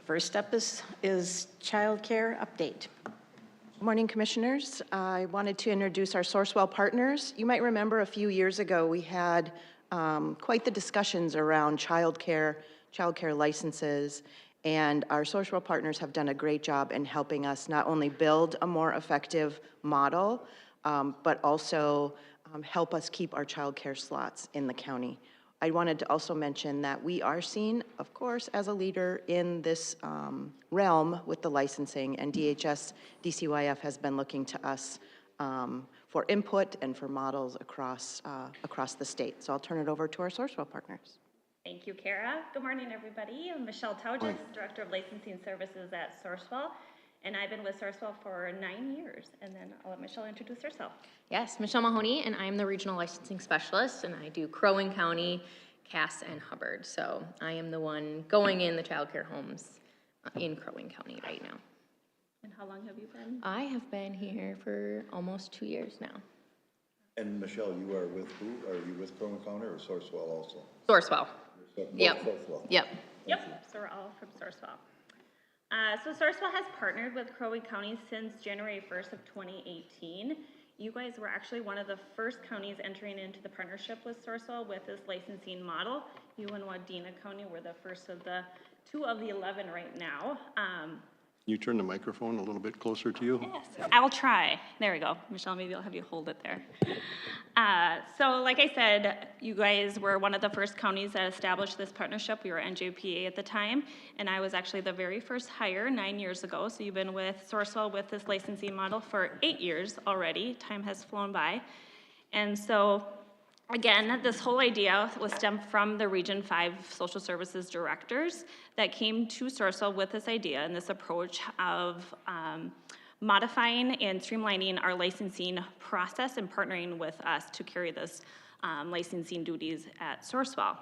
First up is child care update. Good morning, Commissioners. I wanted to introduce our Sourcewell partners. You might remember a few years ago we had quite the discussions around child care licenses, and our Sourcewell partners have done a great job in helping us not only build a more effective model, but also help us keep our child care slots in the county. I wanted to also mention that we are seen, of course, as a leader in this realm with the licensing, and DHS DCYF has been looking to us for input and for models across the state. So I'll turn it over to our Sourcewell partners. Thank you, Kara. Good morning, everybody. I'm Michelle Tauges, Director of Licensing Services at Sourcewell, and I've been with Sourcewell for 9 years. And then I'll let Michelle introduce herself. Yes, Michelle Mahoney, and I'm the Regional Licensing Specialist, and I do Crow Wing County, Cass, and Hubbard. So I am the one going in the child care homes in Crow Wing County right now. And how long have you been? I have been here for almost 2 years now. And Michelle, you are with who? Are you with Crow Wing County or Sourcewell also? Sourcewell. Yep. Sourcewell. Yep. Yep, so we're all from Sourcewell. So Sourcewell has partnered with Crow Wing County since January 1st of 2018. You guys were actually one of the first counties entering into the partnership with Sourcewell with this licensing model. You and Wadena County were the first of the 2 of the 11 right now. Can you turn the microphone a little bit closer to you? Yes, I'll try. There we go. Michelle, maybe I'll have you hold it there. So like I said, you guys were one of the first counties that established this partnership. We were NJPA at the time, and I was actually the very first hire 9 years ago. So you've been with Sourcewell with this licensing model for 8 years already. Time has flown by. And so again, this whole idea was stemmed from the Region 5 Social Services Directors that came to Sourcewell with this idea and this approach of modifying and streamlining our licensing process and partnering with us to carry this licensing duties at Sourcewell.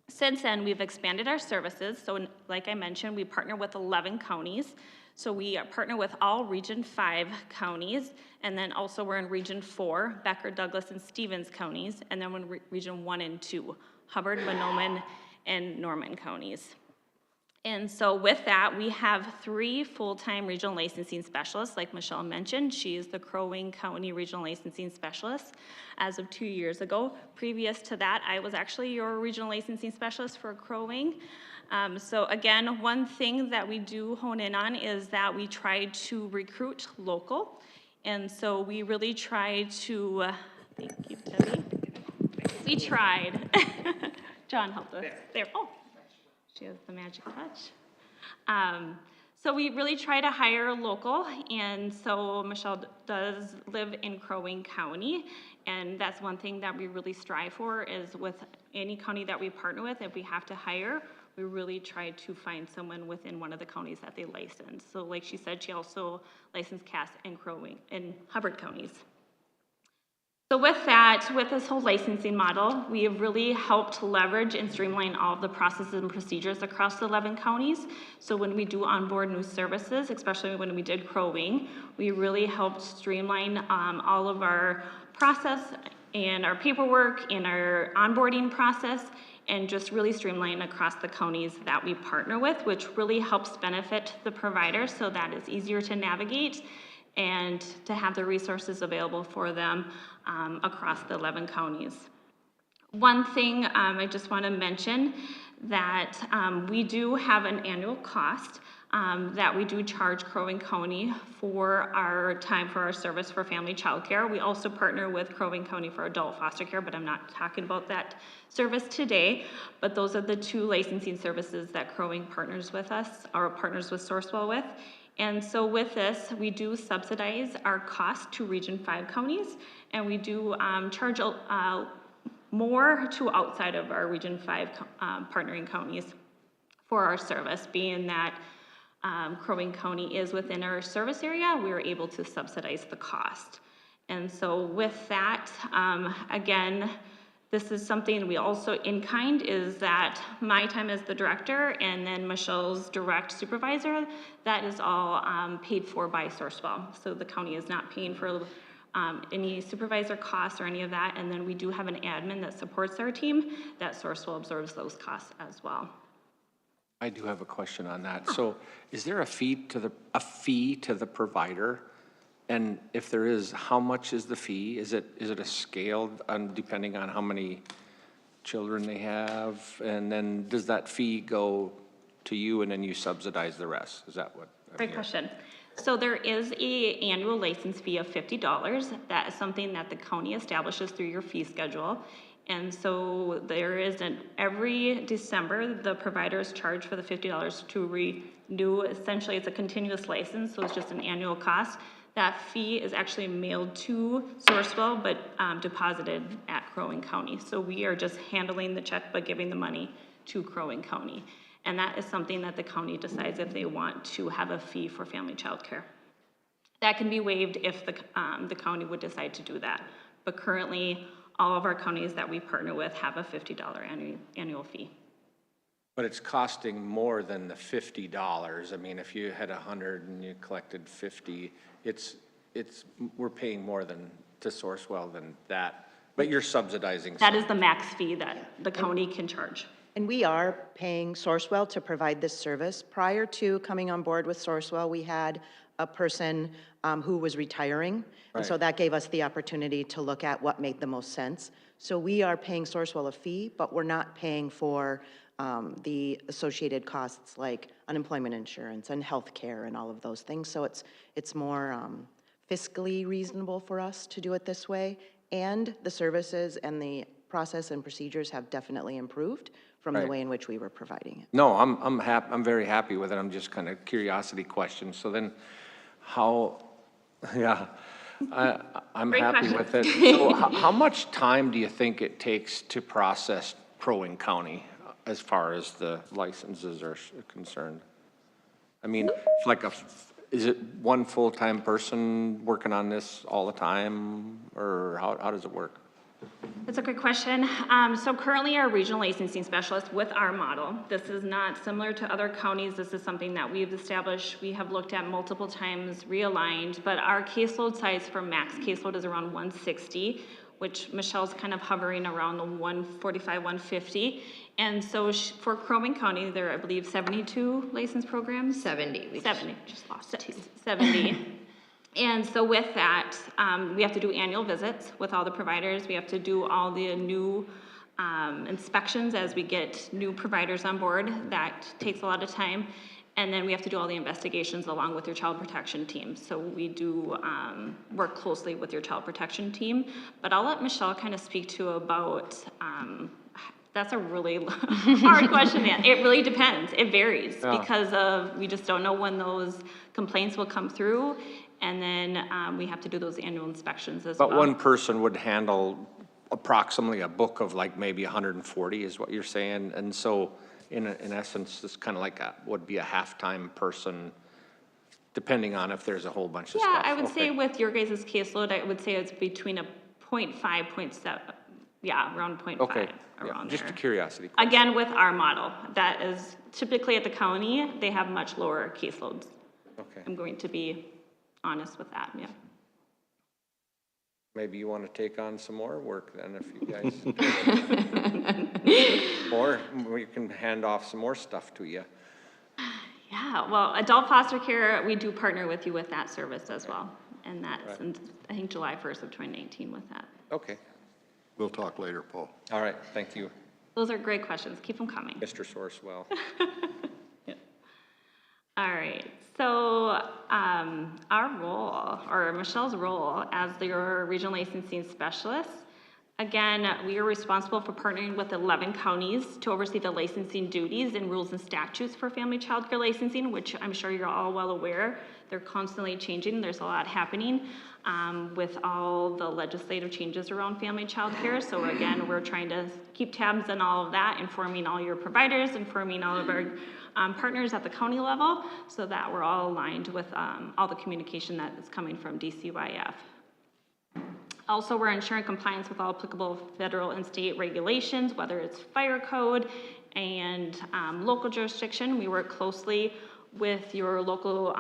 Since then, we've expanded our services. So like I mentioned, we partner with 11 counties. So we partner with all Region 5 counties, and then also we're in Region 4, Becker, Douglas, and Stevens counties, and then we're in Region 1 and 2, Hubbard, Mahnomen, and Norman counties. And so with that, we have 3 full-time regional licensing specialists, like Michelle mentioned. She is the Crow Wing County Regional Licensing Specialist as of 2 years ago. Previous to that, I was actually your regional licensing specialist for Crow Wing. So again, one thing that we do hone in on is that we try to recruit local. And so we really try to, thank you, Debbie. We tried. John helped us. There, oh, she has the magic touch. So we really try to hire local, and so Michelle does live in Crow Wing County, and that's one thing that we really strive for is with any county that we partner with, if we have to hire, we really try to find someone within one of the counties that they license. So like she said, she also licensed Cass and Crow Wing in Hubbard counties. So with that, with this whole licensing model, we have really helped leverage and streamline all of the processes and procedures across the 11 counties. So when we do onboard new services, especially when we did Crow Wing, we really helped streamline all of our process and our paperwork and our onboarding process, and just really streamline across the counties that we partner with, which really helps benefit the providers so that it's easier to navigate and to have the resources available for them across the 11 counties. One thing I just want to mention that we do have an annual cost that we do charge Crow Wing County for our time for our service for family child care. We also partner with Crow Wing County for adult foster care, but I'm not talking about that service today. But those are the 2 licensing services that Crow Wing partners with us, or partners with Sourcewell with. And so with this, we do subsidize our cost to Region 5 counties, and we do charge more to outside of our Region 5 partnering counties for our service, being that Crow Wing County is within our service area, we are able to subsidize the cost. And so with that, again, this is something we also in kind is that my time as the director and then Michelle's direct supervisor, that is all paid for by Sourcewell. So the county is not paying for any supervisor costs or any of that, and then we do have an admin that supports our team, that Sourcewell absorbs those costs as well. I do have a question on that. So is there a fee to the provider? And if there is, how much is the fee? Is it a scale depending on how many children they have? And then does that fee go to you and then you subsidize the rest? Is that what? Great question. So there is a annual license fee of $50. That is something that the county establishes through your fee schedule. And so there is every December, the provider is charged for the $50 to renew. Essentially, it's a continuous license, so it's just an annual cost. That fee is actually mailed to Sourcewell, but deposited at Crow Wing County. So we are just handling the check, but giving the money to Crow Wing County. And that is something that the county decides if they want to have a fee for family child care. That can be waived if the county would decide to do that. But currently, all of our counties that we partner with have a $50 annual fee. But it's costing more than the $50. I mean, if you had 100 and you collected 50, we're paying more than to Sourcewell than that. But you're subsidizing. That is the max fee that the county can charge. And we are paying Sourcewell to provide this service. Prior to coming on board with Sourcewell, we had a person who was retiring. And so Right. that gave us the opportunity to look at what made the most sense. So we are paying Sourcewell a fee, but we're not paying for the associated costs like unemployment insurance and health care and all of those things. So it's more fiscally reasonable for us to do it this way. And the services and the process and procedures have definitely improved from the Right. way in which we were providing it. No, I'm very happy with it. I'm just kind of curiosity question. So then how, yeah, I'm Great happy question. with it. So how much time do you think it takes to process Crow Wing County as far as the licenses are concerned? I mean, is it one full-time person working on this all the time, or how does it work? That's a good question. So currently our regional licensing specialist with our model, this is not similar to other counties. This is something that we've established. We have looked at multiple times, realigned, but our caseload size for max caseload is around 160, which Michelle's kind of hovering around the 145, 150. And so for Crow Wing County, there are, I believe, 72 license programs. 70. We 70. just lost 2. 70. And so with that, we have to do annual visits with all the providers. We have to do all the new inspections as we get new providers on board. That takes a lot of time. And then we have to do all the investigations along with your child protection team. So we do work closely with your child protection team. But I'll let Michelle kind of speak to about, that's a really hard question. It really depends. It varies because we just don't know when those complaints will come through. And then we have to do those annual inspections as well. But one person would handle approximately a book of like maybe 140 is what you're saying. And so in essence, this kind of like would be a half-time person, depending on if there's a whole bunch of stuff. Yeah, I would say Okay. with your guys' caseload, I would say it's between a 0.5, 0.7, yeah, around 0.5, Okay, yeah, around just there. a curiosity. Again, with our model, that is typically at the county, they have much lower caseloads. Okay, I'm going to be honest with that, yeah. maybe you want to take on some more work then if you guys. Or we can hand off some more stuff to you. Yeah, well, adult foster care, we do partner with you with that service as well. And that's, since, I think, July 1st of 2019 with that. Okay, We'll talk later, Paul. all right, thank you, Those are great questions. Keep them coming. Mr. Sourcewell. All right, so our role, or Michelle's role as your regional licensing specialist, again, we are responsible for partnering with 11 counties to oversee the licensing duties and rules and statutes for family child care licensing, which I'm sure you're all well aware. They're constantly changing. There's a lot happening with all the legislative changes around family child care. So again, we're trying to keep tabs on all of that, informing all your providers, informing all of our partners at the county level, so that we're all aligned with all the communication that is coming from DCYF. Also, we're ensuring compliance with all applicable federal and state regulations, whether it's fire code and local jurisdiction. We work closely with your local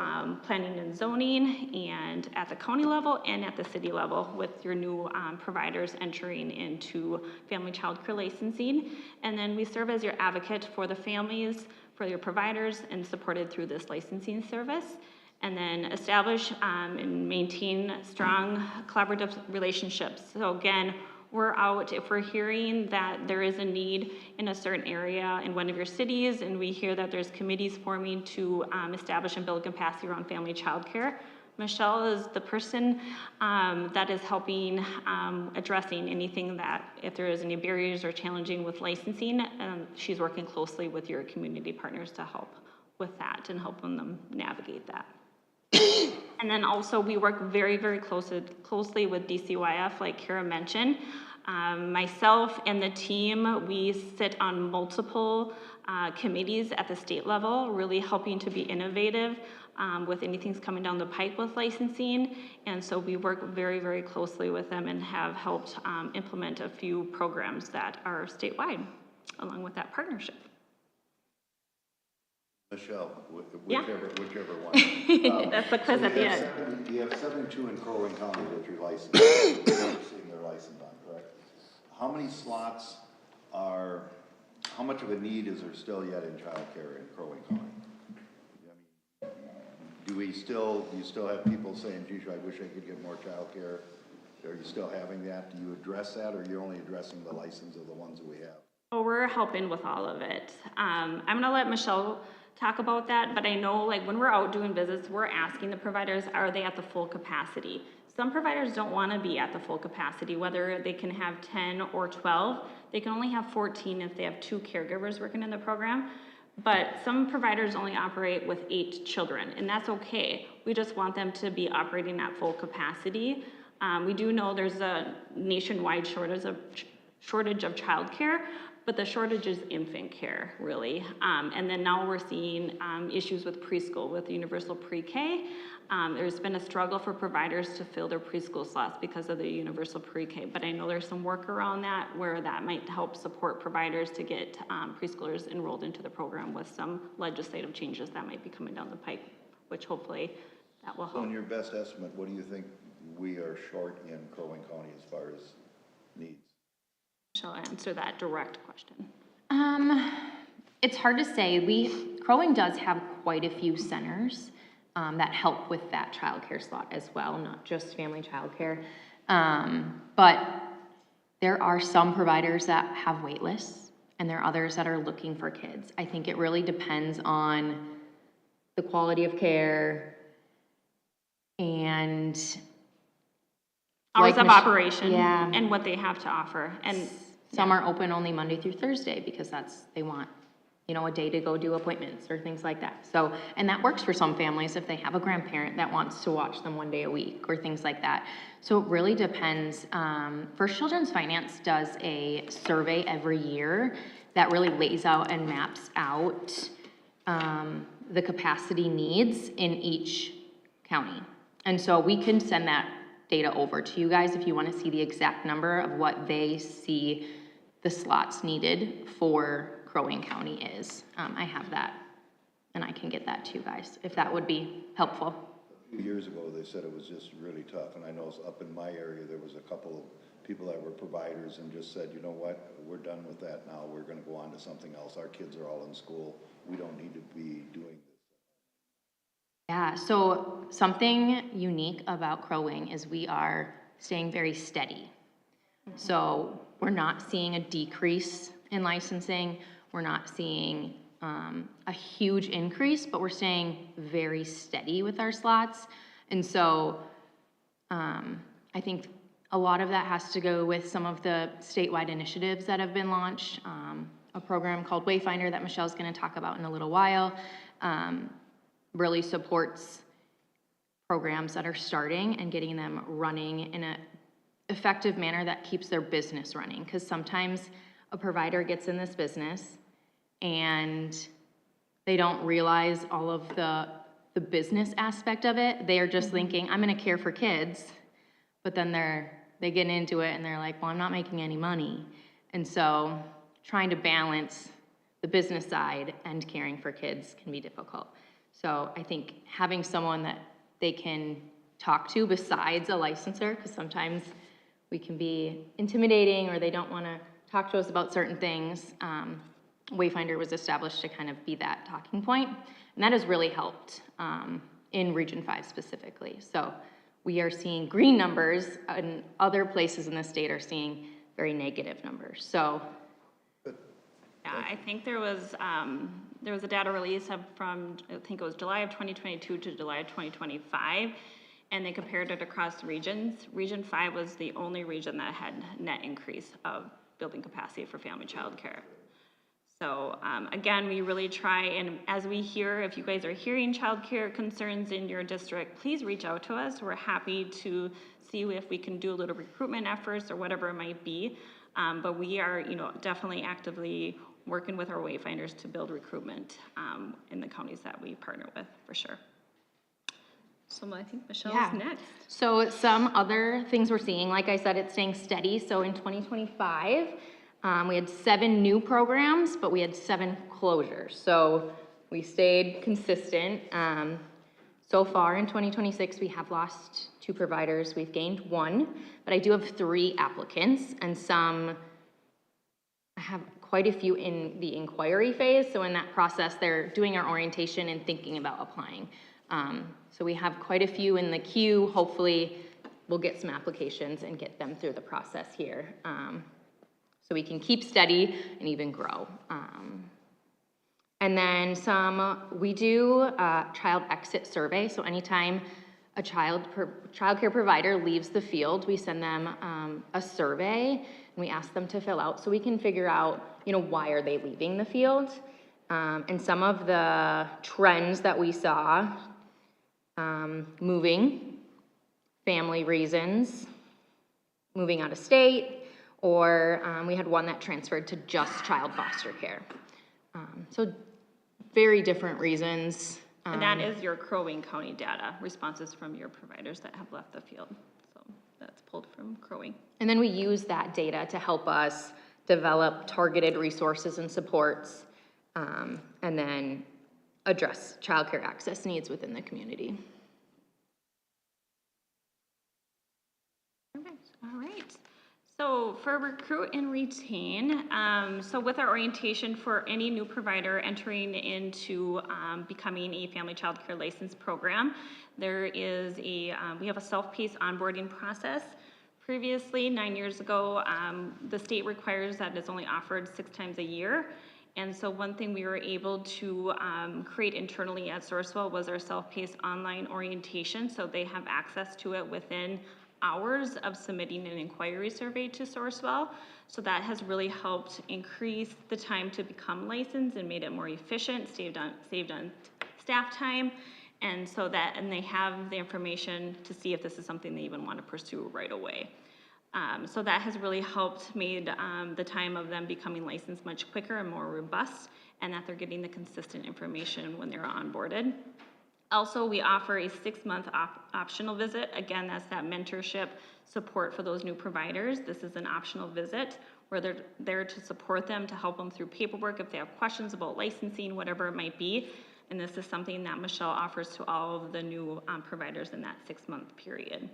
planning and zoning, and at the county level and at the city level with your new providers entering into family child care licensing. And then we serve as your advocate for the families, for your providers, and supported through this licensing service. And then establish and maintain strong collaborative relationships. So again, we're out, if we're hearing that there is a need in a certain area in one of your cities, and we hear that there's committees forming to establish and build capacity around family child care, Michelle is the person that is helping addressing anything that, if there is any barriers or challenging with licensing, she's working closely with your community partners to help with that and helping them navigate that. And then also we work very, very closely with DCYF, like Kara mentioned. Myself and the team, we sit on multiple committees at the state level, really helping to be innovative with anything's coming down the pipe with licensing. And so we work very, very closely with them and have helped implement a few programs that are statewide, along with that partnership. Michelle, Yeah. whichever one. That's the quiz at the end. You have 72 in Crow Wing County that you're licensed, seeing their license on, correct? How many slots are, how much of a need is there still yet in childcare in Crow Wing County? I mean, do you still have people saying, geez, I wish I could get more childcare? Are you still having that? Do you address that, or are you only addressing the license of the ones that we have? Oh, we're helping with all of it. I'm gonna let Michelle talk about that, but I know like when we're out doing visits, we're asking the providers, are they at the full capacity? Some providers don't wanna be at the full capacity, whether they can have 10 or 12. They can only have 14 if they have 2 caregivers working in the program. But some providers only operate with 8 children, and that's okay. We just want them to be operating at full capacity. We do know there's a nationwide shortage of childcare, but the shortage is infant care, really. And then now we're seeing issues with preschool, with universal pre-K. There's been a struggle for providers to fill their preschool slots because of the universal pre-K, but I know there's some work around that where that might help support providers to get preschoolers enrolled into the program with some legislative changes that might be coming down the pipe, which hopefully that will So help. in your best estimate, what do you think we are short in Crow Wing County as far as needs? Shall I answer that direct question? It's hard to say. Crow Wing does have quite a few centers that help with that childcare slot as well, not just family childcare. But there are some providers that have wait lists, and there are others that are looking for kids. I think it really depends on the quality of care and Hours of Mich- operation yeah. and what they have to offer. And some are open only Monday through Thursday because they want, a day to go do appointments or things like that. So, and that works for some families if they have a grandparent that wants to watch them one day a week or things like that. So it really depends. First Children's Finance does a survey every year that really lays out and maps out the capacity needs in each county. And so we can send that data over to you guys if you want to see the exact number of what they see the slots needed for Crow Wing County is. I have that, and I can get that to you guys, if that would be helpful. A few years ago, they said it was just really tough, and I know up in my area, there was a couple of people that were providers and just said, you know what, we're done with that now, we're gonna go on to something else. Our kids are all in school, we don't need to be doing this. Yeah, so something unique about Crow Wing is we are staying very steady. So we're not seeing a decrease in licensing. We're not seeing a huge increase, but we're staying very steady with our slots. And so I think a lot of that has to go with some of the statewide initiatives that have been launched. A program called Wayfinder that Michelle's going to talk about in a little while really supports programs that are starting and getting them running in an effective manner that keeps their business running. Because sometimes a provider gets in this business and they don't realize all of the business aspect of it. They are just thinking, I'm going to care for kids, but then they get into it and they're like, well, I'm not making any money. And so trying to balance the business side and caring for kids can be difficult. So I think having someone that they can talk to besides a licensor, because sometimes we can be intimidating or they don't want to talk to us about certain things. Wayfinder was established to kind of be that talking point, and that has really helped in Region 5 specifically. So we are seeing green numbers, and other places in the state are seeing very negative numbers. So Yeah, I think there was a data release from, I think it was July of 2022 to July of 2025, and they compared it across regions. Region 5 was the only region that had net increase of building capacity for family child care. So again, we really try, and as we hear, if you guys are hearing childcare concerns in your district, please reach out to us. We're happy to see if we can do a little recruitment efforts or whatever it might be. But we are, definitely actively working with our Wayfinders to build recruitment in the counties that we partner with, for sure. So I think Michelle's next. So some other things we're seeing, like I said, it's staying steady. So in 2025, we had 7 new programs, but we had 7 closures. So we stayed consistent. So far in 2026, we have lost 2 providers. We've gained 1, but I do have 3 applicants, and I have quite a few in the inquiry phase. So in that process, they're doing our orientation and thinking about applying. So we have quite a few in the queue. Hopefully, we'll get some applications and get them through the process here. So we can keep steady and even grow. And then we do a child exit survey. So anytime a child care provider leaves the field, we send them a survey and we ask them to fill out so we can figure out, why are they leaving the field? And some of the trends that we saw, moving, family reasons, moving out of state, or we had one that transferred to just child foster care. So very different reasons. And that is your Crow Wing County data, responses from your providers that have left the field. So that's pulled from Crow Wing. And then we use that data to help us develop targeted resources and supports, and then address childcare access needs within the community. Perfect. All right. So for recruit and retain, so with our orientation for any new provider entering into becoming a family child care license program, there is we have a self-paced onboarding process. Previously, 9 years ago, the state requires that it's only offered 6 times a year. And so one thing we were able to create internally at Sourcewell was our self-paced online orientation. So they have access to it within hours of submitting an inquiry survey to Sourcewell. So that has really helped increase the time to become licensed and made it more efficient, saved on staff time. And they have the information to see if this is something they even want to pursue right away. So that has really helped made the time of them becoming licensed much quicker and more robust, and that they're getting the consistent information when they're onboarded. Also, we offer a 6-month optional visit. Again, that's that mentorship support for those new providers. This is an optional visit where they're there to support them, to help them through paperwork if they have questions about licensing, whatever it might be. And this is something that Michelle offers to all of the new providers in that 6-month period.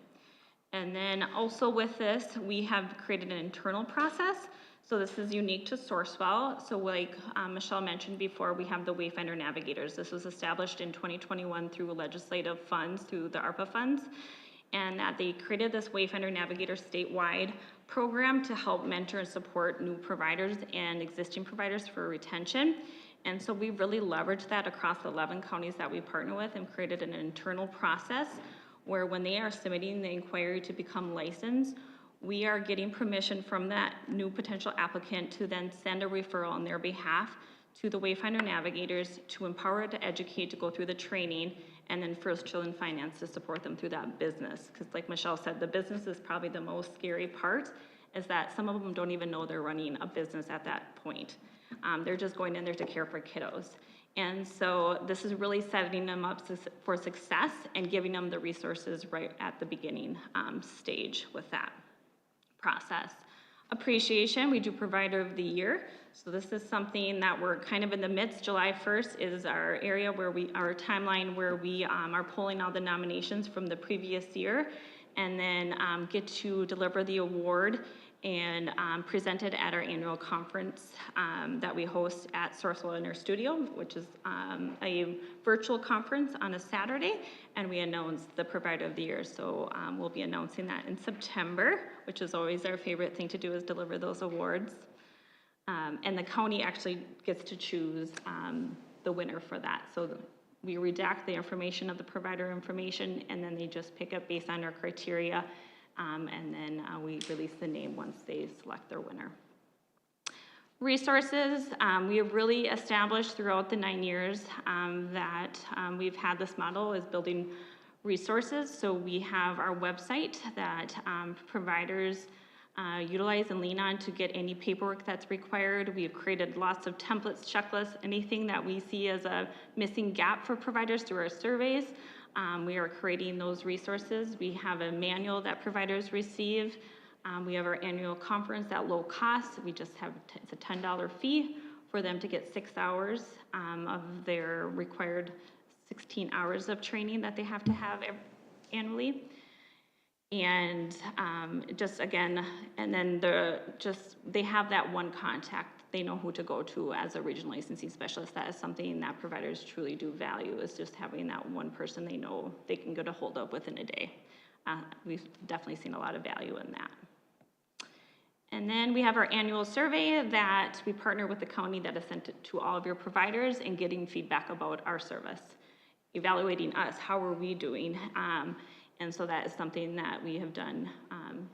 And then also with this, we have created an internal process. So this is unique to Sourcewell. So like Michelle mentioned before, we have the Wayfinder Navigators. This was established in 2021 through legislative funds, through the ARPA funds. And that they created this Wayfinder Navigator statewide program to help mentor and support new providers and existing providers for retention. And so we really leveraged that across 11 counties that we partner with and created an internal process where when they are submitting the inquiry to become licensed, we are getting permission from that new potential applicant to then send a referral on their behalf to the Wayfinder Navigators to empower, to educate, to go through the training, and then First Children Finance to support them through that business. Because like Michelle said, the business is probably the most scary part, is that some of them don't even know they're running a business at that point. They're just going in there to care for kiddos. And so this is really setting them up for success and giving them the resources right at the beginning stage with that process. Appreciation, we do Provider of the Year. So this is something that we're kind of in the midst. July 1st is our area where our timeline where we are pulling all the nominations from the previous year and then get to deliver the award and present it at our annual conference that we host at Sourcewell in our studio, which is a virtual conference on a Saturday, and we announce the Provider of the Year. So we'll be announcing that in September, which is always our favorite thing to do, is deliver those awards. And the county actually gets to choose the winner for that. So we redact the information of the provider information, and then they just pick up based on our criteria, and then we release the name once they select their winner. Resources, we have really established throughout the 9 years that we've had this model is building resources. So we have our website that providers utilize and lean on to get any paperwork that's required. We have created lots of templates, checklists, anything that we see as a missing gap for providers through our surveys. We are creating those resources. We have a manual that providers receive. We have our annual conference at low cost. We just have, it's a $10 fee for them to get 6 hours of their required 16 hours of training that they have to have annually. And just again, and then they have that one contact. They know who to go to as a regional licensing specialist. That is something that providers truly do value, is just having that one person they know they can get a hold of within a day. We've definitely seen a lot of value in that. And then we have our annual survey that we partner with the county that is sent to all of your providers and getting feedback about our service, evaluating us, how are we doing? And so that is something that we have done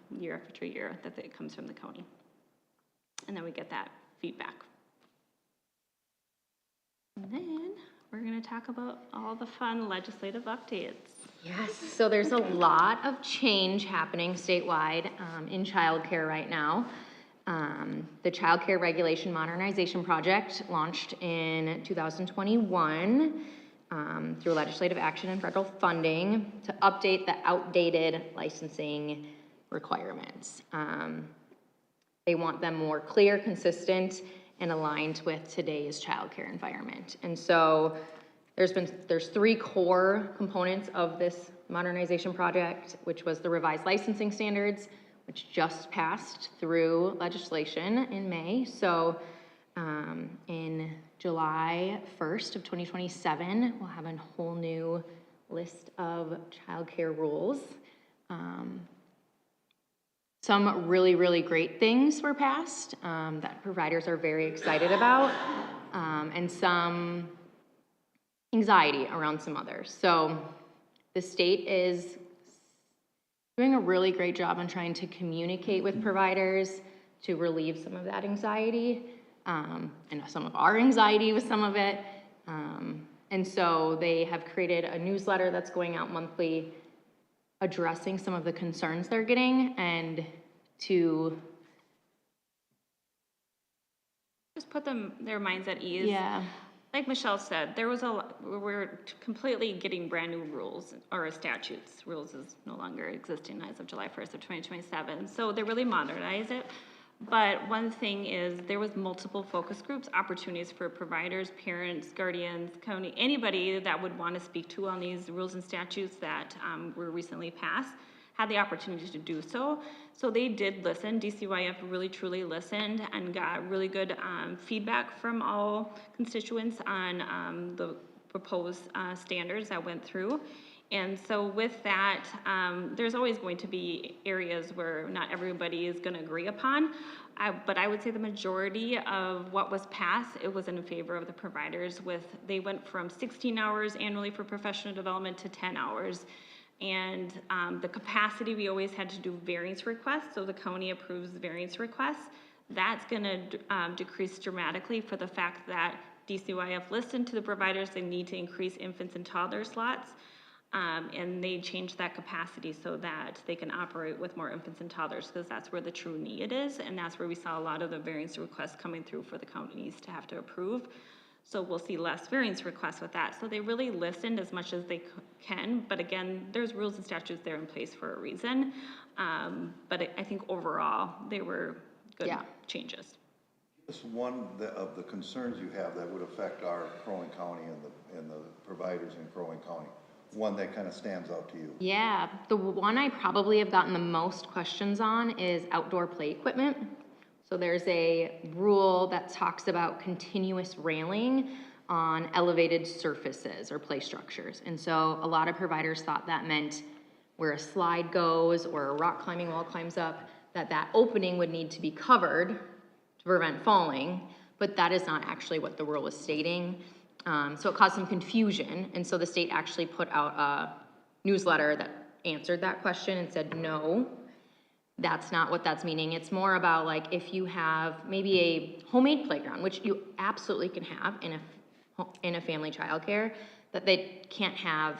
year after year, that it comes from the county. And then we get that feedback. And then we're going to talk about all the fun legislative updates. Yes, so there's a lot of change happening statewide in childcare right now. The Child Care Regulation Modernization Project launched in 2021 through legislative action and federal funding to update the outdated licensing requirements. They want them more clear, consistent, and aligned with today's childcare environment. And so there's 3 core components of this modernization project, which was the revised licensing standards, which just passed through legislation in May. So in July 1st of 2027, we'll have a whole new list of childcare rules. Some really, really great things were passed that providers are very excited about, and some anxiety around some others. So the state is doing a really great job on trying to communicate with providers to relieve some of that anxiety, and some of our anxiety with some of it. And so they have created a newsletter that's going out monthly addressing some of the concerns they're getting, and to Just put their minds at ease. yeah. Like Michelle said, we're completely getting brand new rules or statutes. Rules is no longer existing as of July 1st of 2027. So they really modernize it. But one thing is there was multiple focus groups, opportunities for providers, parents, guardians, county, anybody that would want to speak to on these rules and statutes that were recently passed, had the opportunity to do so. So they did listen. DCYF really truly listened and got really good feedback from all constituents on the proposed standards that went through. And so with that, there's always going to be areas where not everybody is going to agree upon. But I would say the majority of what was passed, it was in favor of the providers. They went from 16 hours annually for professional development to 10 hours. And the capacity, we always had to do variance requests, so the county approves variance requests. That's going to decrease dramatically for the fact that DCYF listened to the providers. They need to increase infants and toddler slots, and they changed that capacity so that they can operate with more infants and toddlers, because that's where the true need is, and that's where we saw a lot of the variance requests coming through for the counties to have to approve. So we'll see less variance requests with that. So they really listened as much as they can, but again, there's rules and statutes there in place for a reason. But I think overall, they were good Yeah. changes. Just one of the concerns you have that would affect our Crow Wing County and the providers in Crow Wing County, one that kind of stands out to you. Yeah, the one I probably have gotten the most questions on is outdoor play equipment. So there's a rule that talks about continuous railing on elevated surfaces or play structures. And so a lot of providers thought that meant where a slide goes or a rock climbing wall climbs up, that opening would need to be covered to prevent falling, but that is not actually what the rule is stating. So it caused some confusion, and so the state actually put out a newsletter that answered that question and said, no, that's not what that's meaning. It's more about like if you have maybe a homemade playground, which you absolutely can have in a family childcare, that they can't have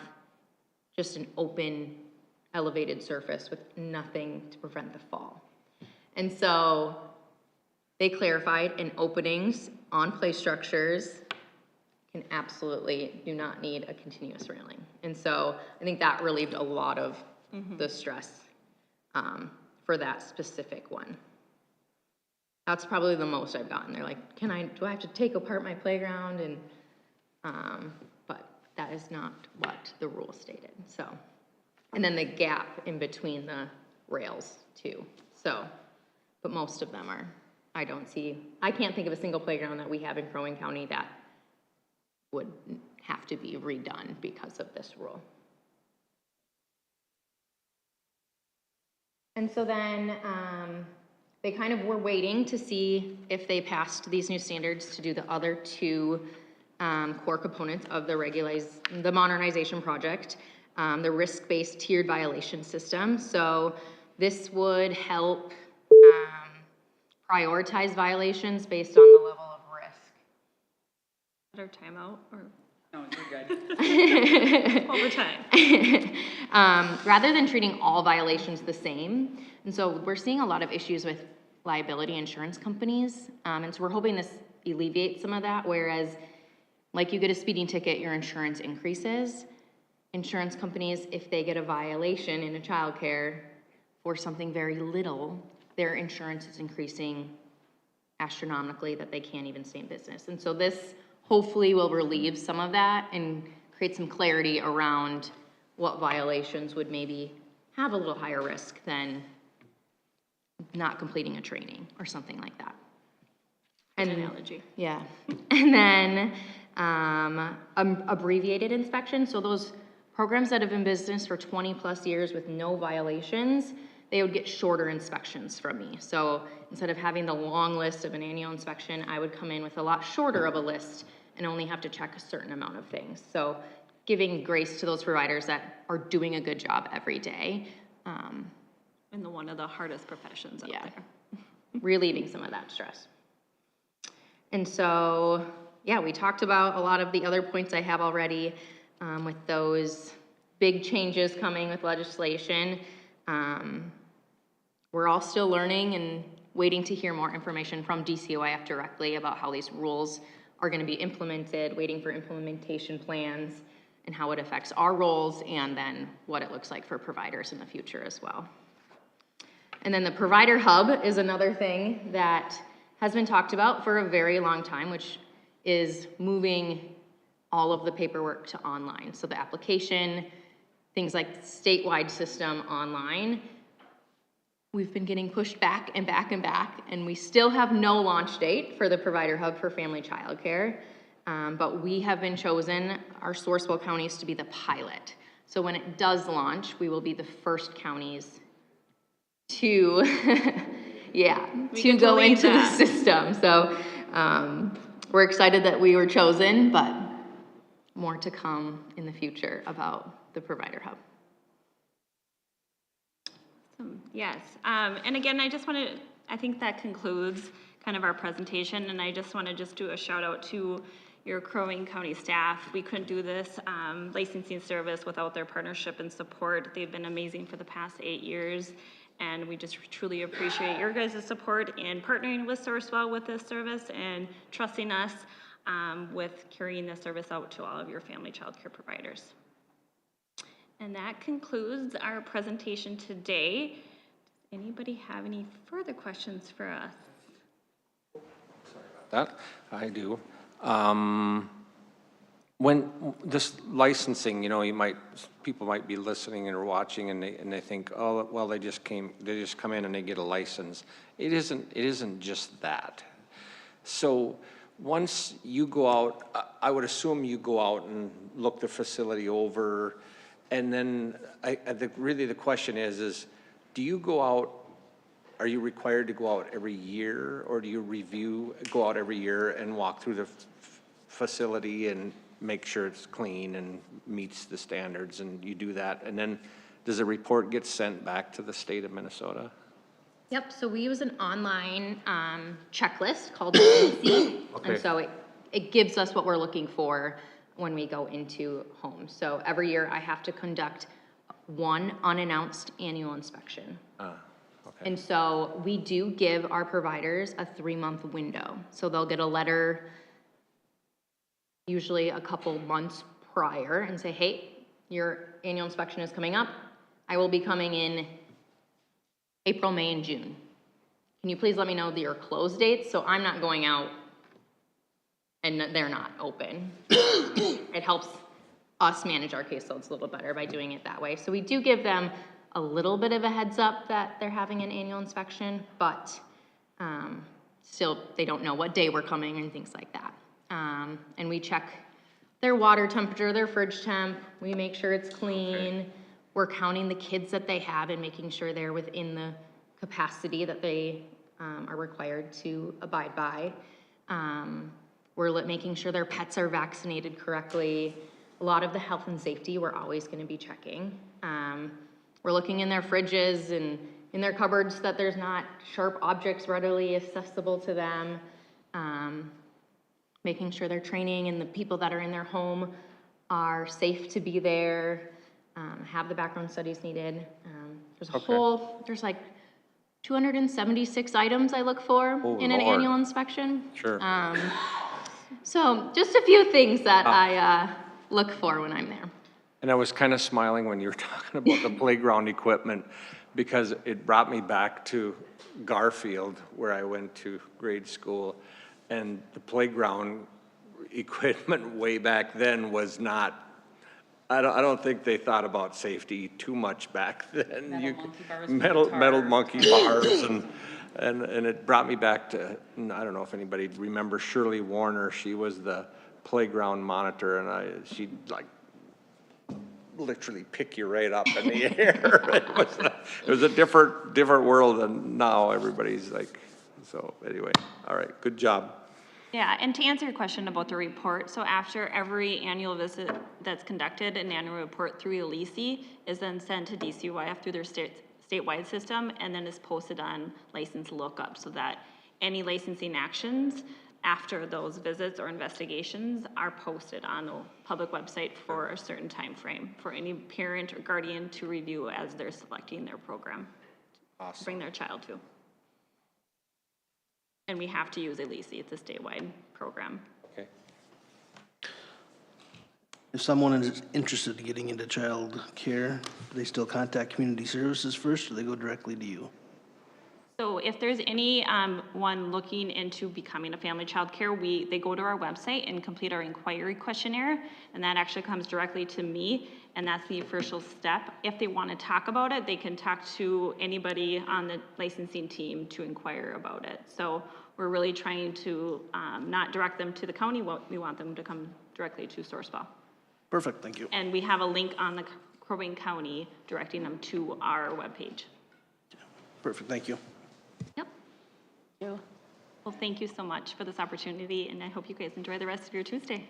just an open elevated surface with nothing to prevent the fall. And so they clarified in openings on play structures can absolutely do not need a continuous railing. And so I think that relieved a lot of the stress for that specific one. That's probably the most I've gotten. They're like, do I have to take apart my playground? And, but that is not what the rule stated, so. And then the gap in between the rails too, so. But most of them are, I can't think of a single playground that we have in Crow Wing County that would have to be redone because of this rule. And so then they kind of were waiting to see if they passed these new standards to do the other two core components of the modernization project, the risk-based tiered violation system. So this would help prioritize violations based on the level of risk. Is that our timeout or? No, you're good. Overtime. Rather than treating all violations the same. And so we're seeing a lot of issues with liability insurance companies. And so we're hoping this alleviates some of that, whereas like you get a speeding ticket, your insurance increases. Insurance companies, if they get a violation in a childcare for something very little, their insurance is increasing astronomically that they can't even stay in business. And so this hopefully will relieve some of that and create some clarity around what violations would maybe have a little higher risk than not completing a training or something like that. And Analogy. yeah, and then abbreviated inspection. So those programs that have been in business for 20 plus years with no violations, they would get shorter inspections from me. So instead of having the long list of an annual inspection, I would come in with a lot shorter of a list and only have to check a certain amount of things. So giving grace to those providers that are doing a good job every day. And one of the hardest professions out there. Relieving some of that stress. And so, yeah, we talked about a lot of the other points I have already with those big changes coming with legislation. We're all still learning and waiting to hear more information from DCOIF directly about how these rules are going to be implemented, waiting for implementation plans and how it affects our roles and then what it looks like for providers in the future as well. And then the provider hub is another thing that has been talked about for a very long time, which is moving all of the paperwork to online. So the application, things like statewide system online, we've been getting pushed back and back and back, and we still have no launch date for the provider hub for family childcare. But we have been chosen, our Sourcewell counties, to be the pilot. So when it does launch, we will be the first counties to, to go into the system. So we're excited that we were chosen, but more to come in the future about the provider hub. Yes, and again, I think that concludes kind of our presentation, and I just want to do a shout out to your Crow Wing County staff. We couldn't do this licensing service without their partnership and support. They've been amazing for the past 8 years, and we just truly appreciate your guys' support in partnering with Sourcewell with this service and trusting us with carrying this service out to all of your family child care providers. And that concludes our presentation today. Does anybody have any further questions for us? that, I do. When this licensing, you know, people might be listening or watching and they think, oh, well, they just come in and they get a license. It isn't just that. So once you go out, I would assume you go out and look the facility over, and then really the question is, do you go out, are you required to go out every year, or do you go out every year and walk through the facility and make sure it's clean and meets the standards, and you do that, and then does a report get sent back to the state of Minnesota? Yep, so we use an online checklist called EC, Okay. and so it gives us what we're looking for when we go into homes. So every year I have to conduct one unannounced annual inspection. Okay. And so we do give our providers a 3-month window. So they'll get a letter usually a couple months prior and say, hey, your annual inspection is coming up. I will be coming in April, May, and June. Can you please let me know your close dates so I'm not going out and they're not open? It helps us manage our caseloads a little better by doing it that way. So we do give them a little bit of a heads up that they're having an annual inspection, but still they don't know what day we're coming and things like that. And we check their water temperature, their fridge temp. We make sure it's clean. Okay. We're counting the kids that they have and making sure they're within the capacity that they are required to abide by. We're making sure their pets are vaccinated correctly. A lot of the health and safety we're always going to be checking. We're looking in their fridges and in their cupboards that there's not sharp objects readily accessible to them. Making sure their training and the people that are in their home are safe to be there, have the background studies needed. There's like 276 items I look for in an annual inspection. Sure. So just a few things that I look for when I'm there. And I was kind of smiling when you were talking about the playground equipment, because it brought me back to Garfield, where I went to grade school, and the playground equipment way back then was not, I don't think they thought about safety too much back then. Metal monkey bars, and it brought me back to, I don't know if anybody remembers Shirley Warner. She was the playground monitor, and she'd like literally pick you right up in the air. It was a different world, and now everybody's like, so anyway, all right, good job. Yeah, and to answer your question about the report, so after every annual visit that's conducted, an annual report through ELISI is then sent to DCYF through their statewide system, and then is posted on license lookup, so that any licensing actions after those visits or investigations are posted on the public website for a certain time frame for any parent or guardian to review as they're selecting their program to bring their child to. And we have to use ELISI, it's a statewide program. Okay. If someone is interested in getting into child care, do they still contact community services first, or they go directly to you? So if there's any one looking into becoming a family child care, they go to our website and complete our inquiry questionnaire, and that actually comes directly to me, and that's the official step. If they want to talk about it, they can talk to anybody on the licensing team to inquire about it. So we're really trying to not direct them to the county. We want them to come directly to Sourcewell. Perfect, thank you. And we have a link on the Crow Wing County directing them to our webpage. Perfect, thank you. Yep. Well, thank you so much for this opportunity, and I hope you guys enjoy the rest of your Tuesday.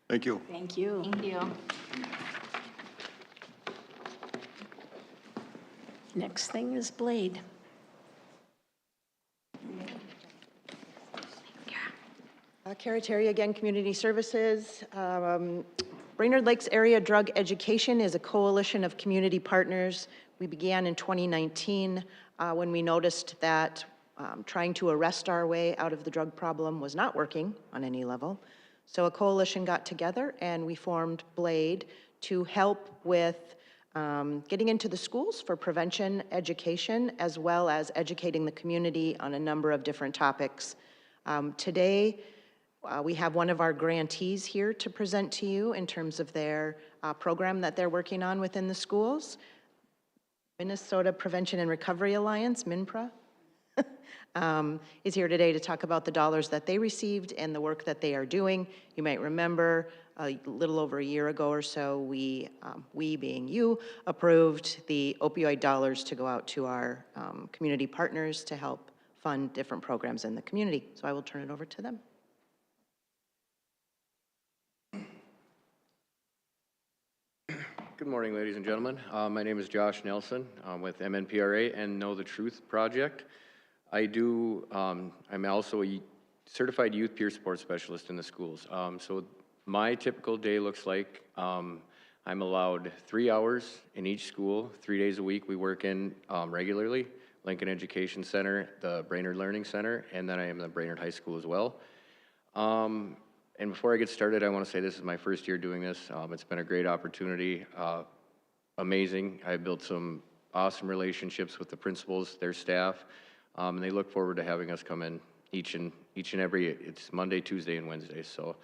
Thank you. Thank you. Thank you. Next thing is Blade. Cara Terry again, Community Services. Brainerd Lakes Area Drug Education is a coalition of community partners. We began in 2019 when we noticed that trying to arrest our way out of the drug problem was not working on any level. So a coalition got together and we formed Blade to help with getting into the schools for prevention education, as well as educating the community on a number of different topics. Today, we have one of our grantees here to present to you in terms of their program that they're working on within the schools. Minnesota Prevention and Recovery Alliance, MINPRA, is here today to talk about the dollars that they received and the work that they are doing. You might remember a little over a year ago or so, we being you, approved the opioid dollars to go out to our community partners to help fund different programs in the community. So I will turn it over to them. Good morning, ladies and gentlemen. My name is Josh Nelson. I'm with MNPRA and Know the Truth Project. I'm also a certified youth peer support specialist in the schools. So my typical day looks like I'm allowed 3 hours in each school, 3 days a week. We work in regularly, Lincoln Education Center, the Brainerd Learning Center, and then I am in the Brainerd High School as well. And before I get started, I want to say this is my first year doing this. It's been a great opportunity, amazing. I built some awesome relationships with the principals, their staff, and they look forward to having us come in each and every, it's Monday, Tuesday, and Wednesday. So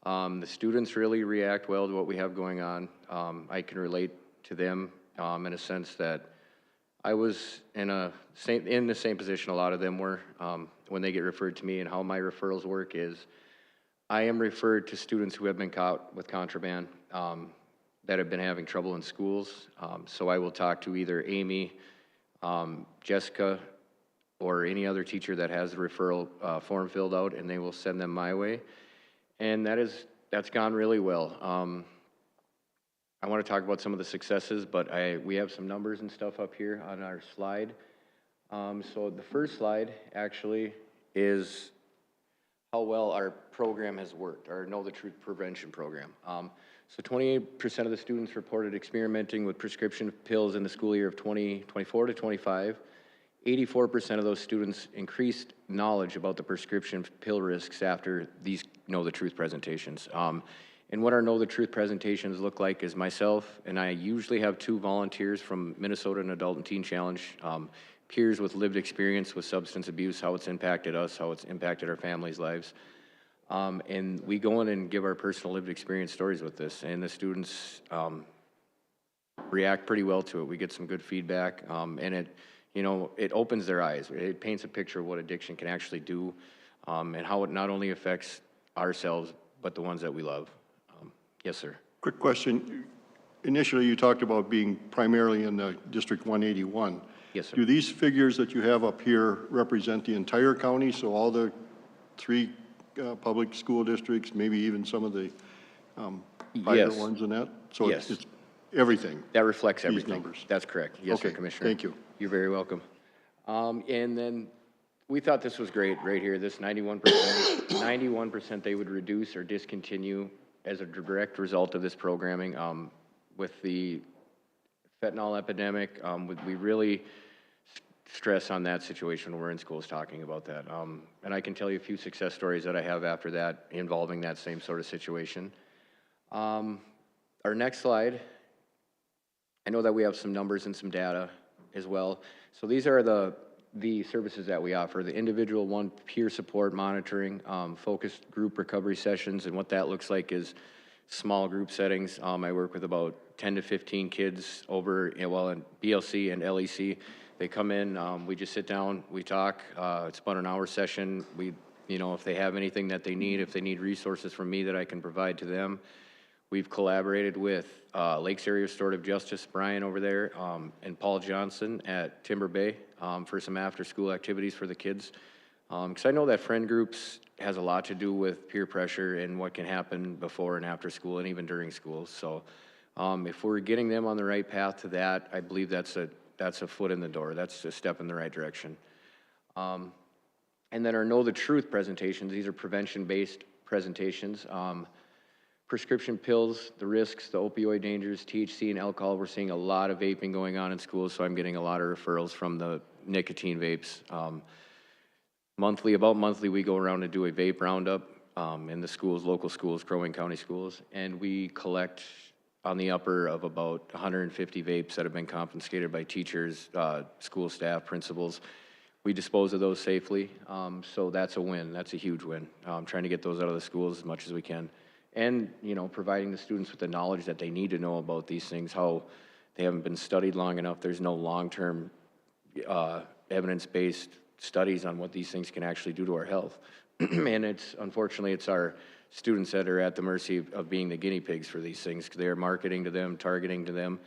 the students really react well to what we have going on. I can relate to them in a sense that I was in the same position a lot of them were when they get referred to me, and how my referrals work is I am referred to students who have been caught with contraband that have been having trouble in schools. So I will talk to either Amy, Jessica, or any other teacher that has the referral form filled out, and they will send them my way. And that's gone really well. I want to talk about some of the successes, but we have some numbers and stuff up here on our slide. So the first slide actually is how well our program has worked, our Know the Truth prevention program. So 28% of the students reported experimenting with prescription pills in the school year of 2024 to 25. 84% of those students increased knowledge about the prescription pill risks after these Know the Truth presentations. And what our Know the Truth presentations look like is myself, and I usually have 2 volunteers from Minnesota and Adult and Teen Challenge, peers with lived experience with substance abuse, how it's impacted us, how it's impacted our families' lives. And we go in and give our personal lived experience stories with this, and the students react pretty well to it. We get some good feedback, and it opens their eyes. It paints a picture of what addiction can actually do, and how it not only affects ourselves, but the ones that we love. Yes, sir. Quick question. Initially, you talked about being primarily in the District 181. Yes, sir. Do these figures that you have up here represent the entire county, so all the 3 public school districts, maybe even some of the private Yes. ones in that? So Yes. it's everything? That reflects These everything. numbers. That's correct. Yes, sir, Okay, Commissioner. thank you. You're very welcome. And then we thought this was great right here, this 91%. 91% they would reduce or discontinue as a direct result of this programming. With the fentanyl epidemic, we really stress on that situation when we're in schools talking about that. And I can tell you a few success stories that I have after that involving that same sort of situation. Our next slide, I know that we have some numbers and some data as well. So these are the services that we offer: the individual one peer support monitoring, focused group recovery sessions, and what that looks like is small group settings. I work with about 10 to 15 kids over, in BLC and LEC. They come in, we just sit down, we talk. It's about an hour session. If they have anything that they need, if they need resources from me that I can provide to them. We've collaborated with Lakes Area Restorative Justice, Brian over there, and Paul Johnson at Timber Bay for some after-school activities for the kids. Because I know that friend groups has a lot to do with peer pressure and what can happen before and after school and even during school. So if we're getting them on the right path to that, I believe that's a foot in the door. That's a step in the right direction. And then our Know the Truth presentations, these are prevention-based presentations. Prescription pills, the risks, the opioid dangers, THC and alcohol. We're seeing a lot of vaping going on in schools, so I'm getting a lot of referrals from the nicotine vapes. About monthly, we go around and do a vape roundup in the schools, local schools, Crow Wing County schools, and we collect on the upper of about 150 vapes that have been confiscated by teachers, school staff, principals. we dispose of those safely. So that's a win. That's a huge win. Trying to get those out of the schools as much as we can. And, you know, providing the students with the knowledge that they need to know about these things, how they haven't been studied long enough. There's no long-term evidence-based studies on what these things can actually do to our health. And unfortunately, it's our students that are at the mercy of being the guinea pigs for these things. They're marketing to them, targeting to them.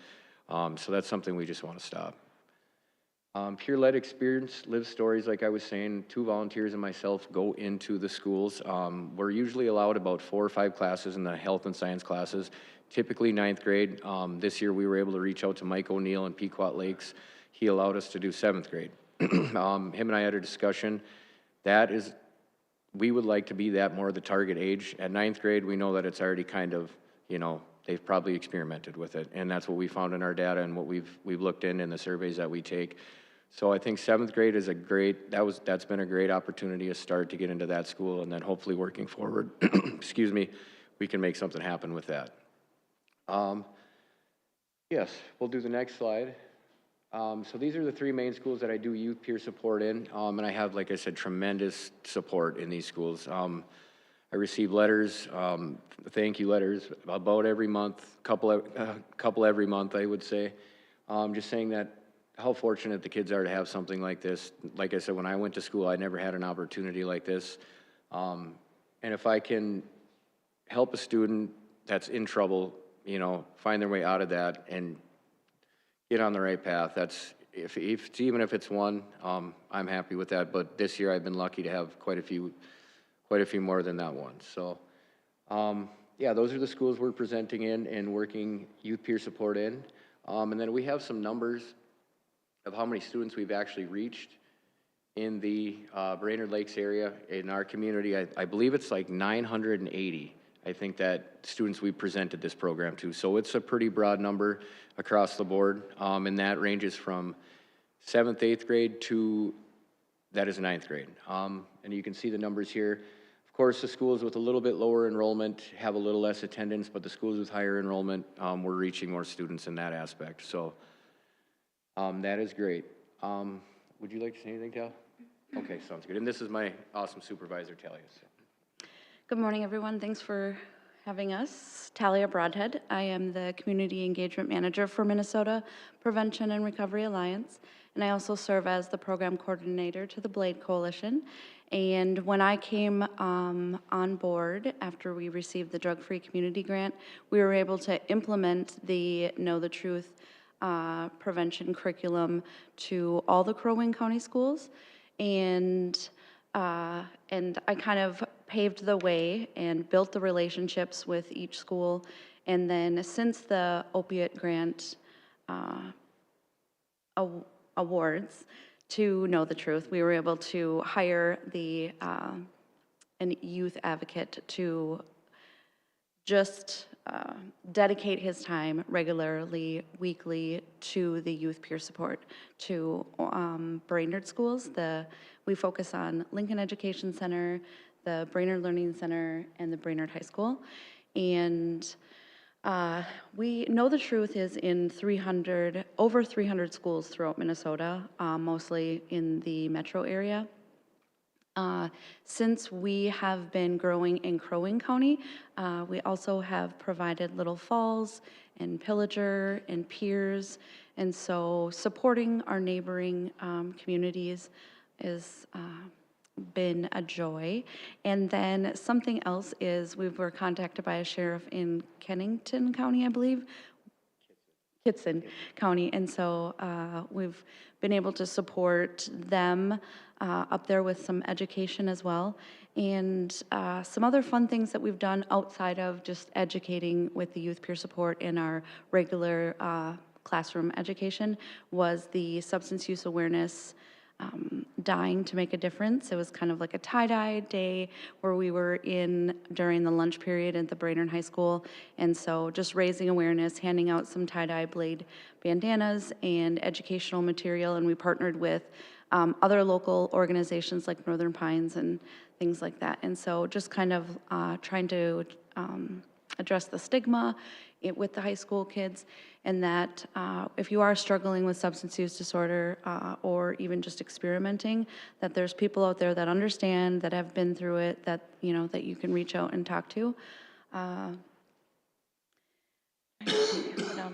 So that's something we just want to stop. Peer-led experience, live stories, like I was saying, 2 volunteers and myself go into the schools. We're usually allowed about 4 or 5 classes in the health and science classes, typically 9th grade. This year we were able to reach out to Mike O'Neill in Pequot Lakes. He allowed us to do 7th grade. Him and I had a discussion. We would like to be that more the target age. At 9th grade, we know that it's already kind of, you know, they've probably experimented with it. And that's what we found in our data and what we've looked in the surveys that we take. So I think 7th grade is that's been a great opportunity to start to get into that school, and then hopefully working forward, excuse me, we can make something happen with that. Yes, we'll do the next slide. So these are the 3 main schools that I do youth peer support in, and I have, like I said, tremendous support in these schools. I receive letters, thank you letters, about every month, couple every month, I would say, just saying that how fortunate the kids are to have something like this. Like I said, when I went to school, I never had an opportunity like this. And if I can help a student that's in trouble, you know, find their way out of that and get on the right path, even if it's one, I'm happy with that. But this year I've been lucky to have quite a few more than that one. So, yeah, those are the schools we're presenting in and working youth peer support in. And then we have some numbers of how many students we've actually reached in the Brainerd Lakes area. In our community, I believe it's like 980, I think, that students we presented this program to. So it's a pretty broad number across the board, and that ranges from 7th, 8th grade to, that is 9th grade. And you can see the numbers here. Of course, the schools with a little bit lower enrollment have a little less attendance, but the schools with higher enrollment, we're reaching more students in that aspect. So that is great. Would you like to say anything, Tal? Okay, sounds good. And this is my awesome supervisor, Talia. So. Good morning, everyone. Thanks for having us. Talia Broadhead. I am the Community Engagement Manager for Minnesota Prevention and Recovery Alliance, and I also serve as the Program Coordinator to the BLADE Coalition. And when I came on board after we received the Drug-Free Community Grant, we were able to implement the Know the Truth prevention curriculum to all the Crow Wing County schools, and I kind of paved the way and built the relationships with each school. And then since the opiate grant awards to Know the Truth, we were able to hire an youth advocate to just dedicate his time regularly, weekly, to the youth peer support to Brainerd schools. We focus on Lincoln Education Center, the Brainerd Learning Center, and the Brainerd High School. And we Know the Truth is in over 300 schools throughout Minnesota, mostly in the metro area. Since we have been growing in Crow Wing County, we also have provided Little Falls and Pillager and Piers, and so supporting our neighboring communities has been a joy. And then something else is we were contacted by a sheriff in Kennington County, I believe, Kitson County, and so we've been able to support them up there with some education as well. And some other fun things that we've done outside of just educating with the youth peer support in our regular classroom education was the substance use awareness Dying to Make a Difference. It was kind of like a tie-dye day where we were in during the lunch period at the Brainerd High School, and so just raising awareness, handing out some tie-dye blade bandanas and educational material, and we partnered with other local organizations like Northern Pines and things like that. And so just kind of trying to address the stigma with the high school kids, and that if you are struggling with substance use disorder or even just experimenting, that there's people out there that understand, that have been through it, that, you know, that you can reach out and talk to. What else?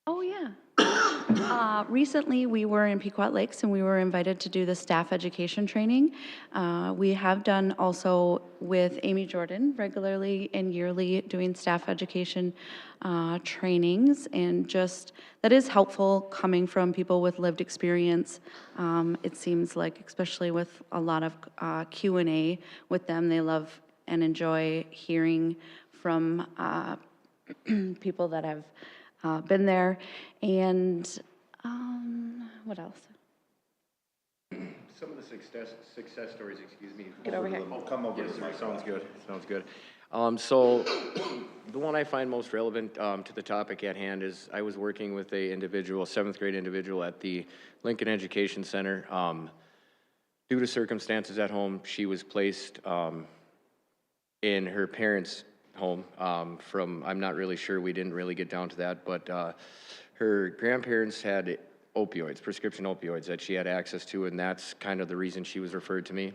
Oh, yeah. Recently, we were in Pequot Lakes and we were invited to do the staff education training. We have done also with Amy Jordan regularly and yearly doing staff education trainings, and just that is helpful coming from people with lived experience. It seems like, especially with a lot of Q&A with them, they love and enjoy hearing from people that have been there. And what else? Some of the success stories, excuse me. Get over here. Oh, come over. Yes, sir, sounds good, sounds good. So the one I find most relevant to the topic at hand is I was working with a individual, 7th grade individual at the Lincoln Education Center. Due to circumstances at home, she was placed in her parents' home from, I'm not really sure, we didn't really get down to that, but her grandparents had opioids, prescription opioids that she had access to, and that's kind of the reason she was referred to me.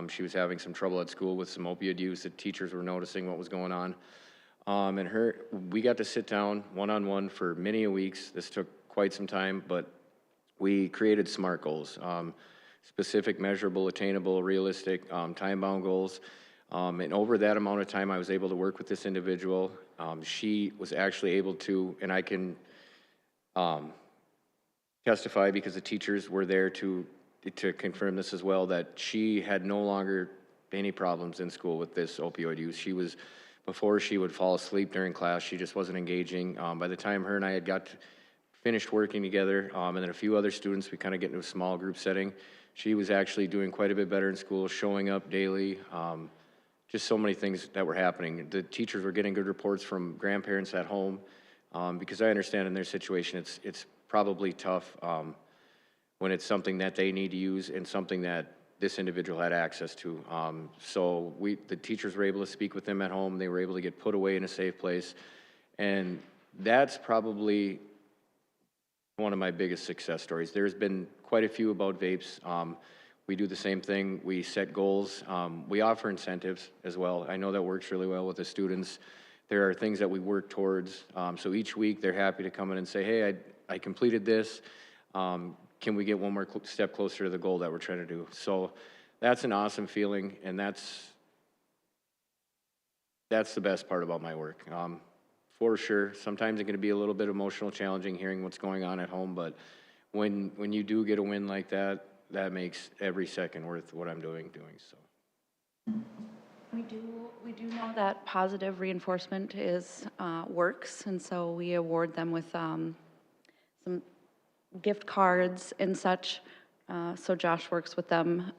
She was having some trouble at school with some opioid use. The teachers were noticing what was going on. And we got to sit down one-on-one for many weeks. This took quite some time, but we created SMART goals, specific, measurable, attainable, realistic, time-bound goals. And over that amount of time, I was able to work with this individual. She was actually able to, and I can testify because the teachers were there to confirm this as well, that she had no longer any problems in school with this opioid use. Before she would fall asleep during class, she just wasn't engaging. By the time her and I had finished working together, and then a few other students, we kind of get into a small group setting, she was actually doing quite a bit better in school, showing up daily, just so many things that were happening. The teachers were getting good reports from grandparents at home, because I understand in their situation it's probably tough when it's something that they need to use and something that this individual had access to. So the teachers were able to speak with them at home. They were able to get put away in a safe place. And that's probably one of my biggest success stories. There's been quite a few about vapes. We do the same thing. We set goals. We offer incentives as well. I know that works really well with the students. There are things that we work towards. So each week they're happy to come in and say, hey, I completed this. Can we get one more step closer to the goal that we're trying to do? So that's an awesome feeling, and that's the best part about my work. For sure, sometimes it's going to be a little bit emotional, challenging hearing what's going on at home, but when you do get a win like that, that makes every second worth what I'm doing. So. We do know that positive reinforcement works, and so we award them with some gift cards and such. So Josh works with them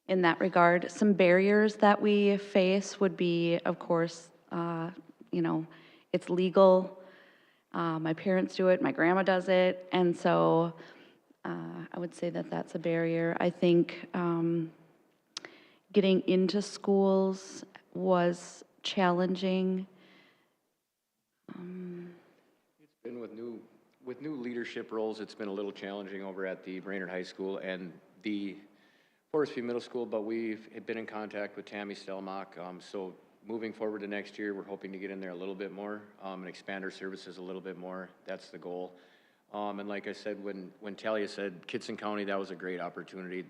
in that regard. Some barriers that we face would be, of course, it's legal. My parents do it, my grandma does it, and so I would say that that's a barrier. I think getting into schools was challenging. It's been with new leadership roles, it's been a little challenging over at the Brainerd High School and the Forest View Middle School, but we've been in contact with Tammy Stelmach. So moving forward to next year, we're hoping to get in there a little bit more and expand our services a little bit more. That's the goal. And like I said, when Talia said Kittson County, that was a great opportunity.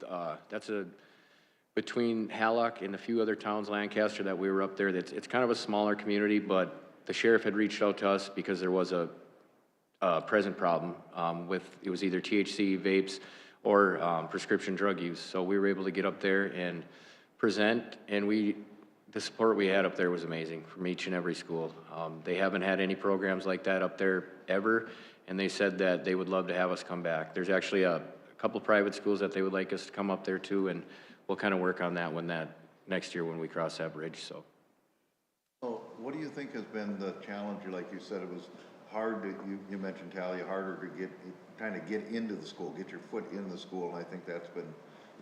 Between Hallock and a few other towns, Lancaster, that we were up there, it's kind of a smaller community, but the sheriff had reached out to us because there was a present problem it was either THC, vapes, or prescription drug use. So we were able to get up there and present, and the support we had up there was amazing from each and every school. They haven't had any programs like that up there ever, and they said that they would love to have us come back. There's actually a couple private schools that they would like us to come up there to, and we'll kind of work on that next year when we cross that bridge. So what do you think has been the challenge? Like you said, it was hard you mentioned Talia, harder to get into the school, get your foot in the school, and I think that's been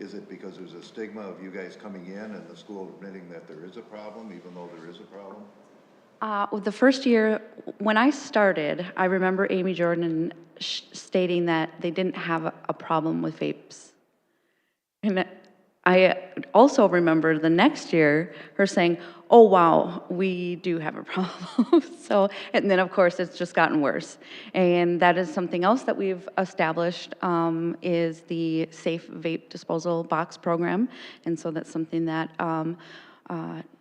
Is it because there's a stigma of you guys coming in and the school admitting that there is a problem, even though there is a problem? The first year, when I started, I remember Amy Jordan stating that they didn't have a problem with vapes. And I also remember the next year her saying, oh, wow, we do have a problem. So, and then of course it's just gotten worse. And that is something else that we've established is the Safe Vape Disposal Box Program. And so that's something that,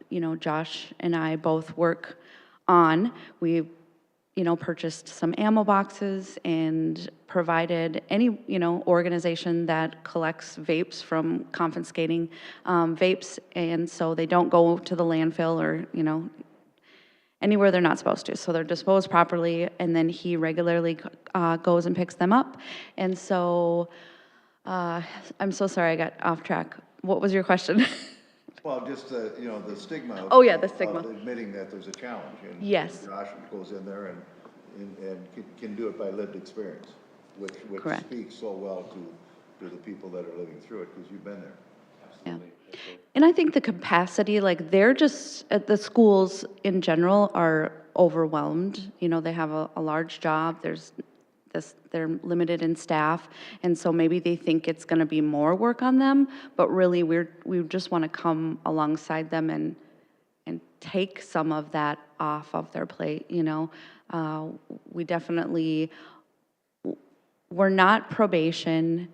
you know, Josh and I both work on. We, you know, purchased some ammo boxes and provided any, you know, organization that collects vapes from confiscating vapes, and so they don't go to the landfill or, you know, anywhere they're not supposed to. So they're disposed properly, and then he regularly goes and picks them up. And so, I'm so sorry I got off track. What was your question? Well, just the, you know, the stigma. Oh, yeah, the stigma. Of admitting that there's a challenge. And Yes. Josh goes in there and can do it by lived experience, which Correct. speaks so well to the people that are living through it, because you've been there. Yeah. And I think the capacity, like they're just, at the schools in general are overwhelmed. You know, they have a large job, they're limited in staff, and so maybe they think it's gonna be more work on them, but really we just wanna come alongside them and take some of that off of their plate, you know? We definitely, we're not probation,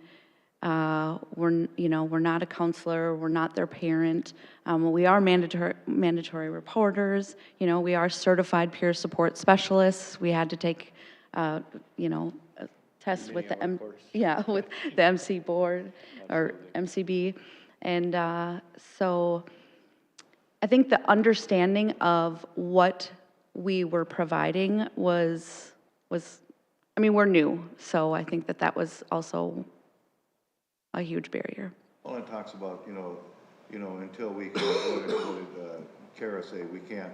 we're not a counselor, we're not their parent. We are mandatory reporters, you know, we are certified peer support specialists. We had to take, you know, a test with the with the MC board or MCB. And so I think the understanding of what we were providing was, I mean, we're new, so I think that was also a huge barrier. Well, it talks about, you know, until we can, what did Kara say, we can't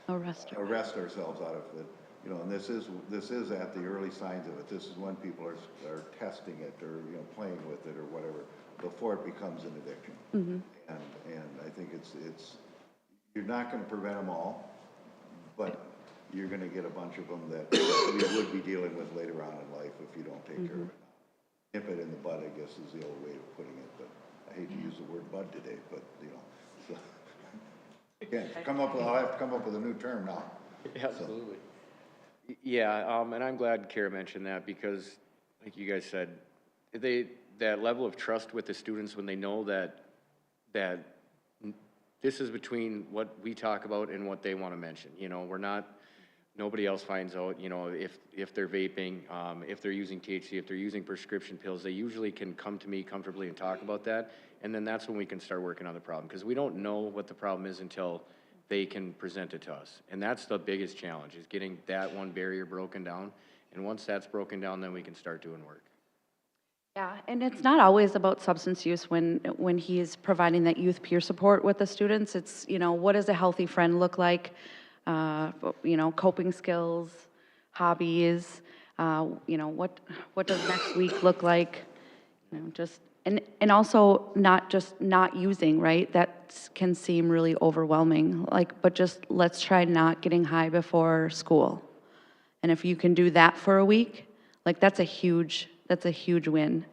Arrest. arrest ourselves out of it. You know, and this is at the early signs of it. This is when people are testing it or, you know, playing with it or whatever, before it becomes an addiction. And I think it's, you're not gonna prevent them all, but you're gonna get a bunch of them that we would be dealing with later on in life if you don't take care of it. Nip it in the bud, I guess, is the old way of putting it, but I hate to use the word bud today, but, you know, so. Again, I'll have to come up with a new term now. Absolutely. Yeah, and I'm glad Kara mentioned that, because, like you guys said, that level of trust with the students when they know that this is between what we talk about and what they want to mention. You know, nobody else finds out, you know, if they're vaping, if they're using THC, if they're using prescription pills, they usually can come to me comfortably and talk about that. And then that's when we can start working on the problem, because we don't know what the problem is until they can present it to us. And that's the biggest challenge, is getting that one barrier broken down. And once that's broken down, then we can start doing work. Yeah, and it's not always about substance use when he's providing that youth peer support with the students. It's, you know, what does a healthy friend look like? You know, coping skills, hobbies, you know, what does next week look like? You know, just, and also not just not using, right? That can seem really overwhelming, like, but just let's try not getting high before school. And if you can do that for a week, like that's a huge win.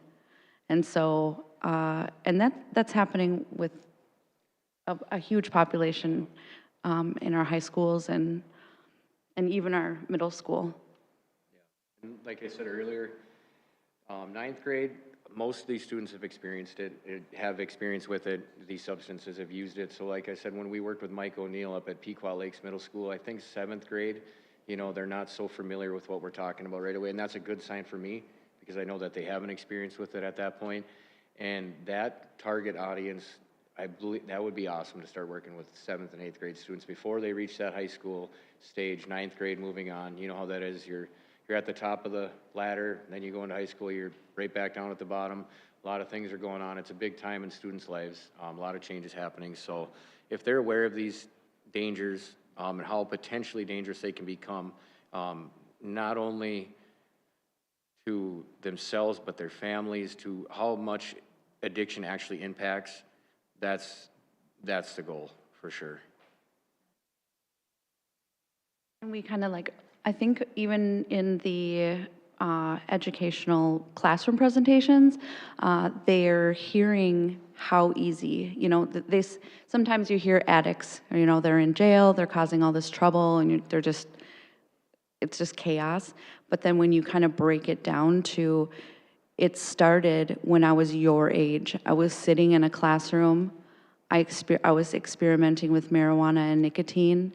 And so, and that's happening with a huge population in our high schools and even our middle school. Yeah. And like I said earlier, ninth grade, most of these students have experienced it, have experience with it. These substances have used it. So like I said, when we worked with Mike O'Neill up at Pequot Lakes Middle School, I think 7th grade, you know, they're not so familiar with what we're talking about right away. And that's a good sign for me, because I know that they have an experience with it at that point. And that target audience, I believe that would be awesome to start working with 7th and 8th grade students before they reach that high school stage, 9th grade moving on. You know how that is. You're at the top of the ladder, then you go into high school, you're right back down at the bottom. A lot of things are going on. It's a big time in students' lives. A lot of changes happening. So if they're aware of these dangers and how potentially dangerous they can become, not only to themselves, but their families, to how much addiction actually impacts, that's the goal, for sure. And we kind of like, I think even in the educational classroom presentations, they're hearing how easy, this, sometimes you hear addicts, they're in jail, they're causing all this trouble, and it's just chaos. But then when you kind of break it down to, it started when I was your age. I was sitting in a classroom, I was experimenting with marijuana and nicotine,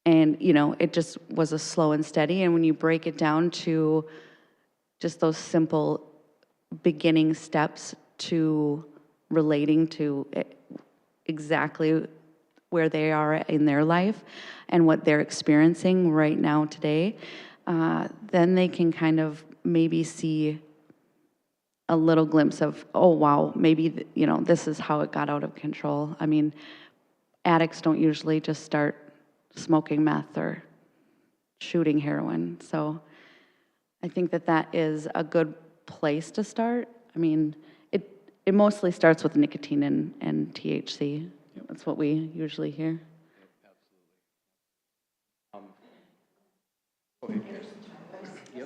and, it just was a slow and steady. And when you break it down to just those simple beginning steps to relating to exactly where they are in their life and what they're experiencing right now today, then they can kind of maybe see a little glimpse of, oh, wow, maybe, this is how it got out of control. I mean, addicts don't usually just start smoking meth or shooting heroin. So I think that is a good place to start. I mean, it mostly starts with nicotine and THC. That's what we usually hear.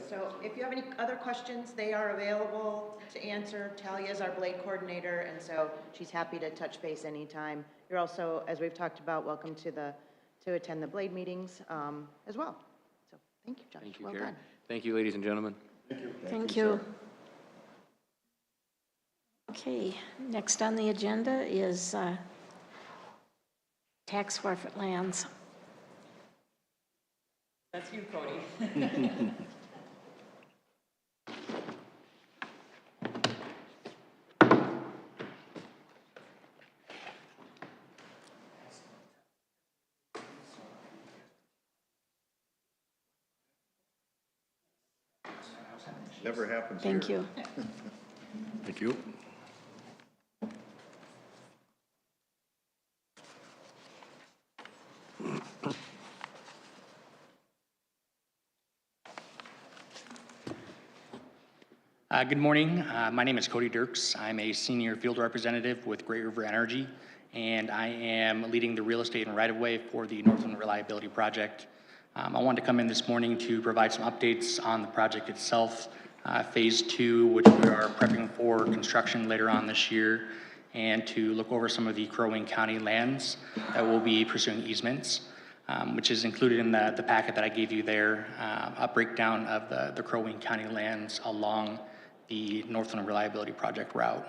So if you have any other questions, they are available to answer. Talia is our Blade coordinator, and so she's happy to touch base anytime. You're also, as we've talked about, welcome to attend the Blade meetings as well. So thank you, Josh. Thank you, Well Karen. done. Thank you, ladies and gentlemen. Thank you. Okay, next on the agenda is tax forfeit lands. That's you, Cody. Never happens here. Thank you. Thank you. Good morning. My name is Cody Dirks. I'm a senior field representative with Great River Energy, and I am leading the real estate and right-of-way for the Northland Reliability Project. I wanted to come in this morning to provide some updates on the project itself, Phase 2, which we are prepping for construction later on this year, and to look over some of the Crow Wing County lands that will be pursuing easements, which is included in the packet that I gave you there, a breakdown of the Crow Wing County lands along the Northland Reliability Project route.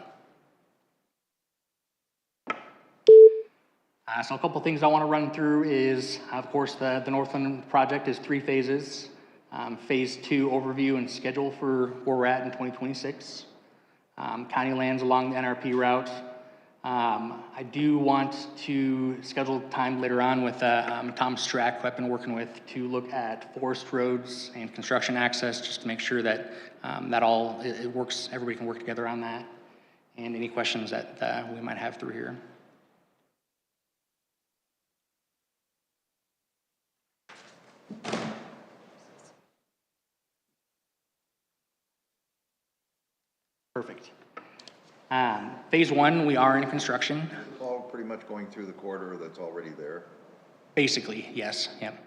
So a couple things I want to run through is, of course, the Northland project is 3 phases. Phase 2 overview and schedule for where we're at in 2026. County lands along the NRP route. I do want to schedule time later on with Tom Strack, who I've been working with, to look at forest roads and construction access, just to make sure that that all it works, everybody can work together on that, and any questions that we might have through here. Perfect. Phase 1, we are in construction. It's all pretty much going through the corridor that's already there. Basically, yes, yep.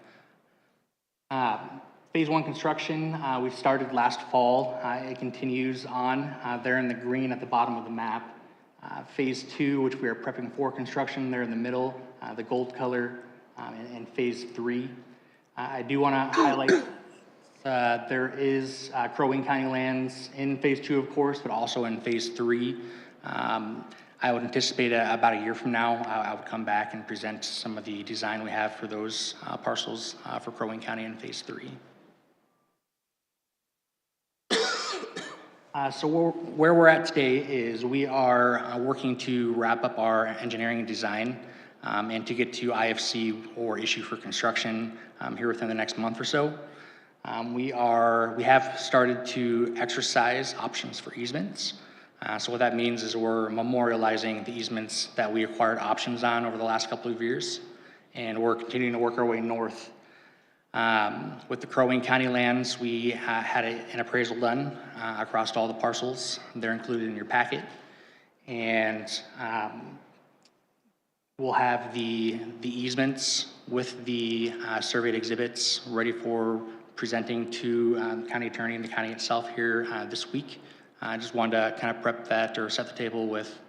Phase 1 construction, we started last fall. It continues on there in the green at the bottom of the map. Phase 2, which we are prepping for construction, there in the middle, the gold color, and Phase 3. I do want to highlight there is Crow Wing County lands in Phase 2, of course, but also in Phase 3. I would anticipate about a year from now, I would come back and present some of the design we have for those parcels for Crow Wing County in Phase 3. So where we're at today is we are working to wrap up our engineering and design and to get to IFC or issue for construction here within the next month or so. We have started to exercise options for easements. So what that means is we're memorializing the easements that we acquired options on over the last couple of years, and we're continuing to work our way north. With the Crow Wing County lands, we had an appraisal done across all the parcels. They're included in your packet. And we'll have the easements with the surveyed exhibits ready for presenting to the county attorney and the county itself here this week. I just wanted to kind of prep that or set the table with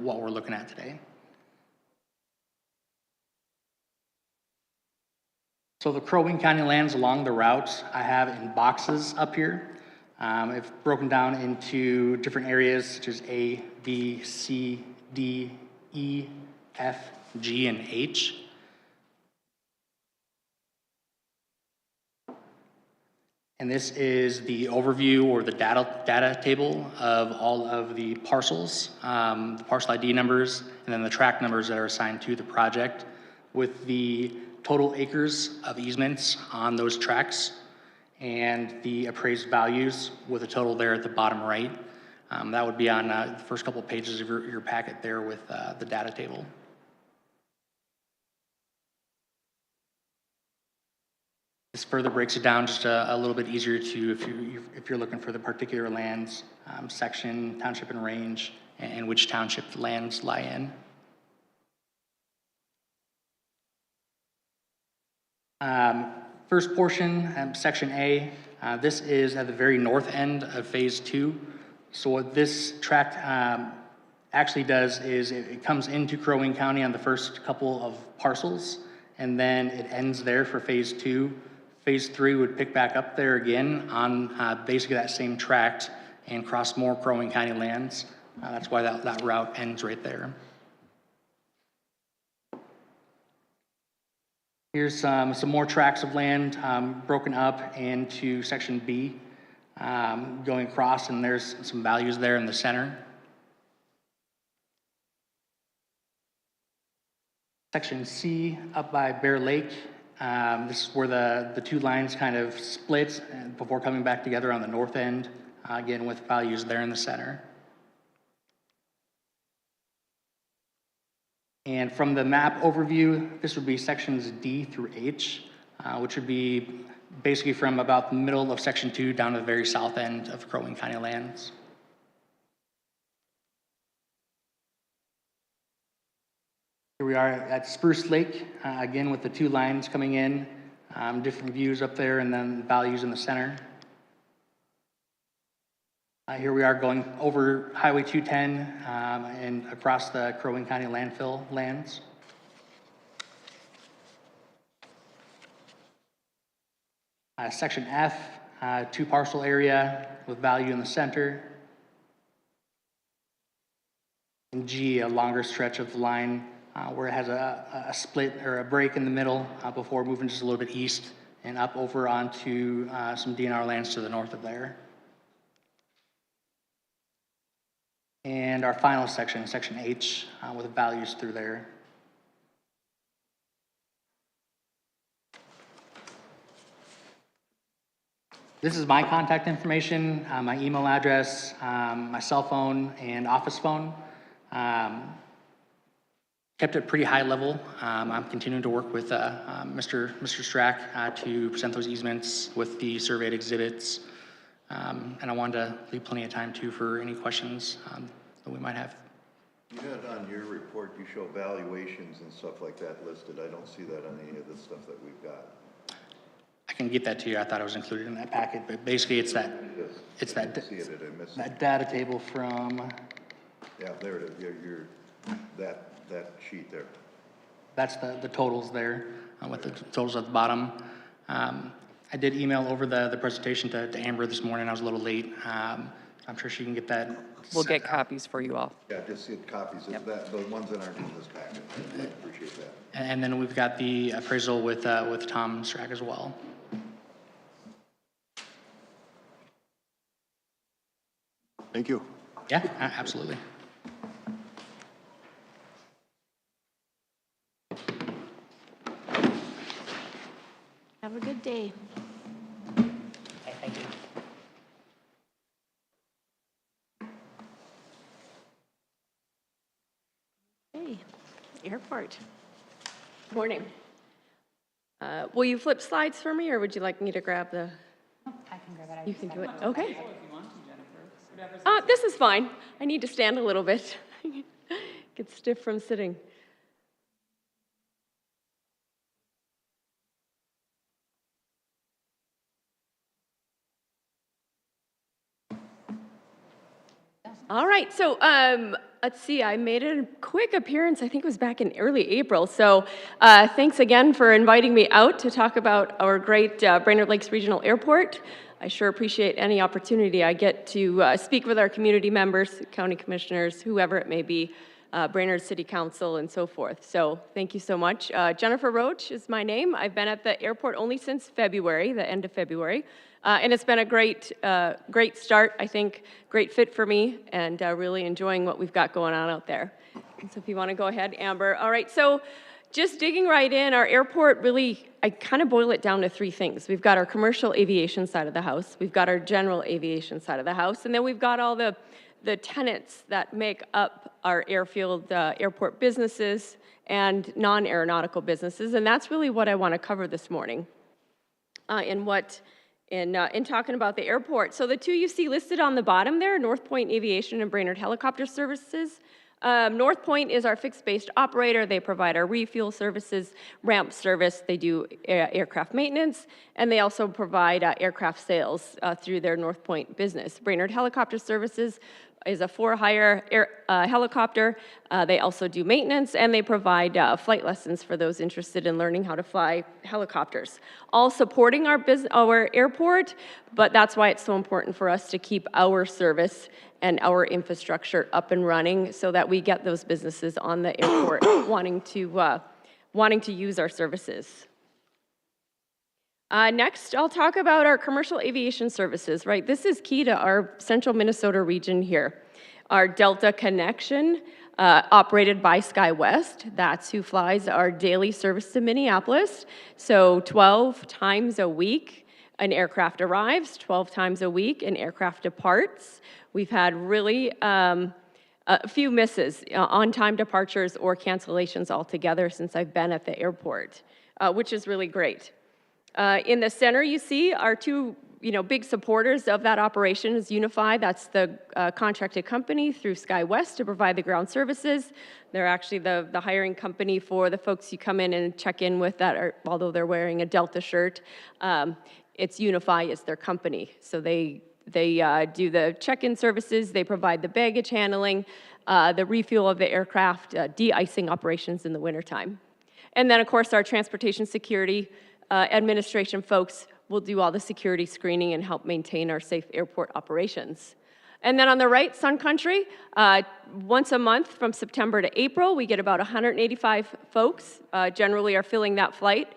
what we're looking at today. So the Crow Wing County lands along the route I have in boxes up here. I've broken down into different areas such as A, B, C, D, E, F, G, and H. And this is the overview or the data table of all of the parcels, the parcel ID numbers, and then the tract numbers that are assigned to the project with the total acres of easements on those tracts and the appraised values with a total there at the bottom right. That would be on the first couple of pages of your packet there with the data table. This further breaks it down just a little bit easier to, if you're looking for the particular lands, section, township, and range, and which township the lands lie in. First portion, section A, this is at the very north end of phase 2. So what this tract actually does is it comes into Crow Wing County on the first couple of parcels, and then it ends there for phase 2. Phase 3 would pick back up there again on basically that same tract and cross more Crow Wing County lands. That's why that route ends right there. Here's some more tracts of land broken up into section B, going across, and there's some values there in the center. Section C up by Bear Lake. This is where the two lines kind of split before coming back together on the north end, again with values there in the center. And from the map overview, this would be sections D through H, which would be basically from about the middle of section 2 down to the very south end of Crow Wing County lands. Here we are at Spruce Lake, again with the two lines coming in, different views up there and then values in the center. Here we are going over Highway 210 and across the Crow Wing County landfill lands. Section F, 2 parcel area with value in the center. And G, a longer stretch of the line where it has a split or a break in the middle before moving just a little bit east and up over onto some DNR lands to the north of there. And our final section, section H, with values through there. This is my contact information, my email address, my cell phone, and office phone. Kept it pretty high level. I'm continuing to work with Mr. Strack to present those easements with the surveyed exhibits. And I wanted to leave plenty of time too for any questions that we might have. You had on your report, you show valuations and stuff like that listed. I don't see that on any of the stuff that we've got. I can get that to you. I thought it was included in that packet, but basically it's that that data table from. Yeah, there it is. That sheet there. That's the totals there with the totals at the bottom. I did email over the presentation to Amber this morning. I was a little late. I'm sure she can get that. We'll get copies for you all. Yeah, just get copies of that, the ones that aren't in this packet. I appreciate that. And then we've got the appraisal with Tom Strack as well. Thank you. Yeah, absolutely. Have a good day. Thank you. Hey, airport. Morning. Will you flip slides for me, or would you like me to grab the? I can grab it. You can do it. Okay. This is fine. I need to stand a little bit. Get stiff from sitting. All right, so let's see, I made a quick appearance, I think it was back in early April. So thanks again for inviting me out to talk about our great Brainerd Lakes Regional Airport. I sure appreciate any opportunity I get to speak with our community members, county commissioners, whoever it may be, Brainerd City Council and so forth. So thank you so much. Jennifer Roach is my name. I've been at the airport only since February, the end of February. And it's been a great start, I think, great fit for me, and really enjoying what we've got going on out there. And so if you want to go ahead, Amber. All right, so just digging right in, our airport really, I kind of boil it down to three things. We've got our commercial aviation side of the house, we've got our general aviation side of the house, and then we've got all the tenants that make up our airfield, airport businesses and non-aeronautical businesses, and that's really what I want to cover this morning. In talking about the airport. So the two you see listed on the bottom there, North Point Aviation and Brainerd Helicopter Services. North Point is our fixed-based operator. They provide our refuel services, ramp service. They do aircraft maintenance, and they also provide aircraft sales through their North Point business. Brainerd Helicopter Services is a for-hire helicopter. They also do maintenance, and they provide flight lessons for those interested in learning how to fly helicopters. All supporting our airport, but that's why it's so important for us to keep our service and our infrastructure up and running so that we get those businesses on the airport wanting to use our services. Next, I'll talk about our commercial aviation services, right? This is key to our central Minnesota region here. Our Delta connection, operated by SkyWest, that's who flies our daily service to Minneapolis. So 12 times a week, an aircraft arrives, 12 times a week, an aircraft departs. We've had really a few misses, on-time departures or cancellations altogether since I've been at the airport, which is really great. In the center, you see our two big supporters of that operation is Unify. That's the contracted company through SkyWest to provide the ground services. They're actually the hiring company for the folks you come in and check in with that, although they're wearing a Delta shirt. It's Unify is their company. So they do the check-in services. They provide the baggage handling, the refuel of the aircraft, de-icing operations in the wintertime. And then, of course, our transportation security administration folks will do all the security screening and help maintain our safe airport operations. And then on the right, Sun Country, once a month from September to April, we get about 185 folks, generally are filling that flight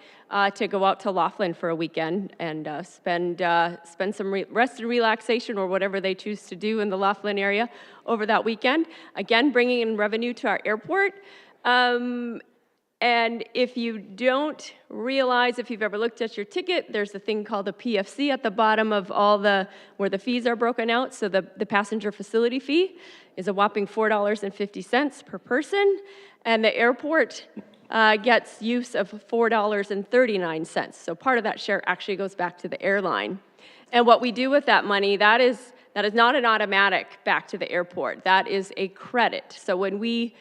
to go out to Laughlin for a weekend and spend some rest and relaxation or whatever they choose to do in the Laughlin area over that weekend. Again, bringing in revenue to our airport. And if you don't realize, if you've ever looked at your ticket, there's a thing called a PFC at the bottom of where the fees are broken out. So the passenger facility fee is a whopping $4.50 per person, and the airport gets use of $4.39. So part of that share actually goes back to the airline. And what we do with that money, that is not an automatic back to the airport. That is a credit. So when we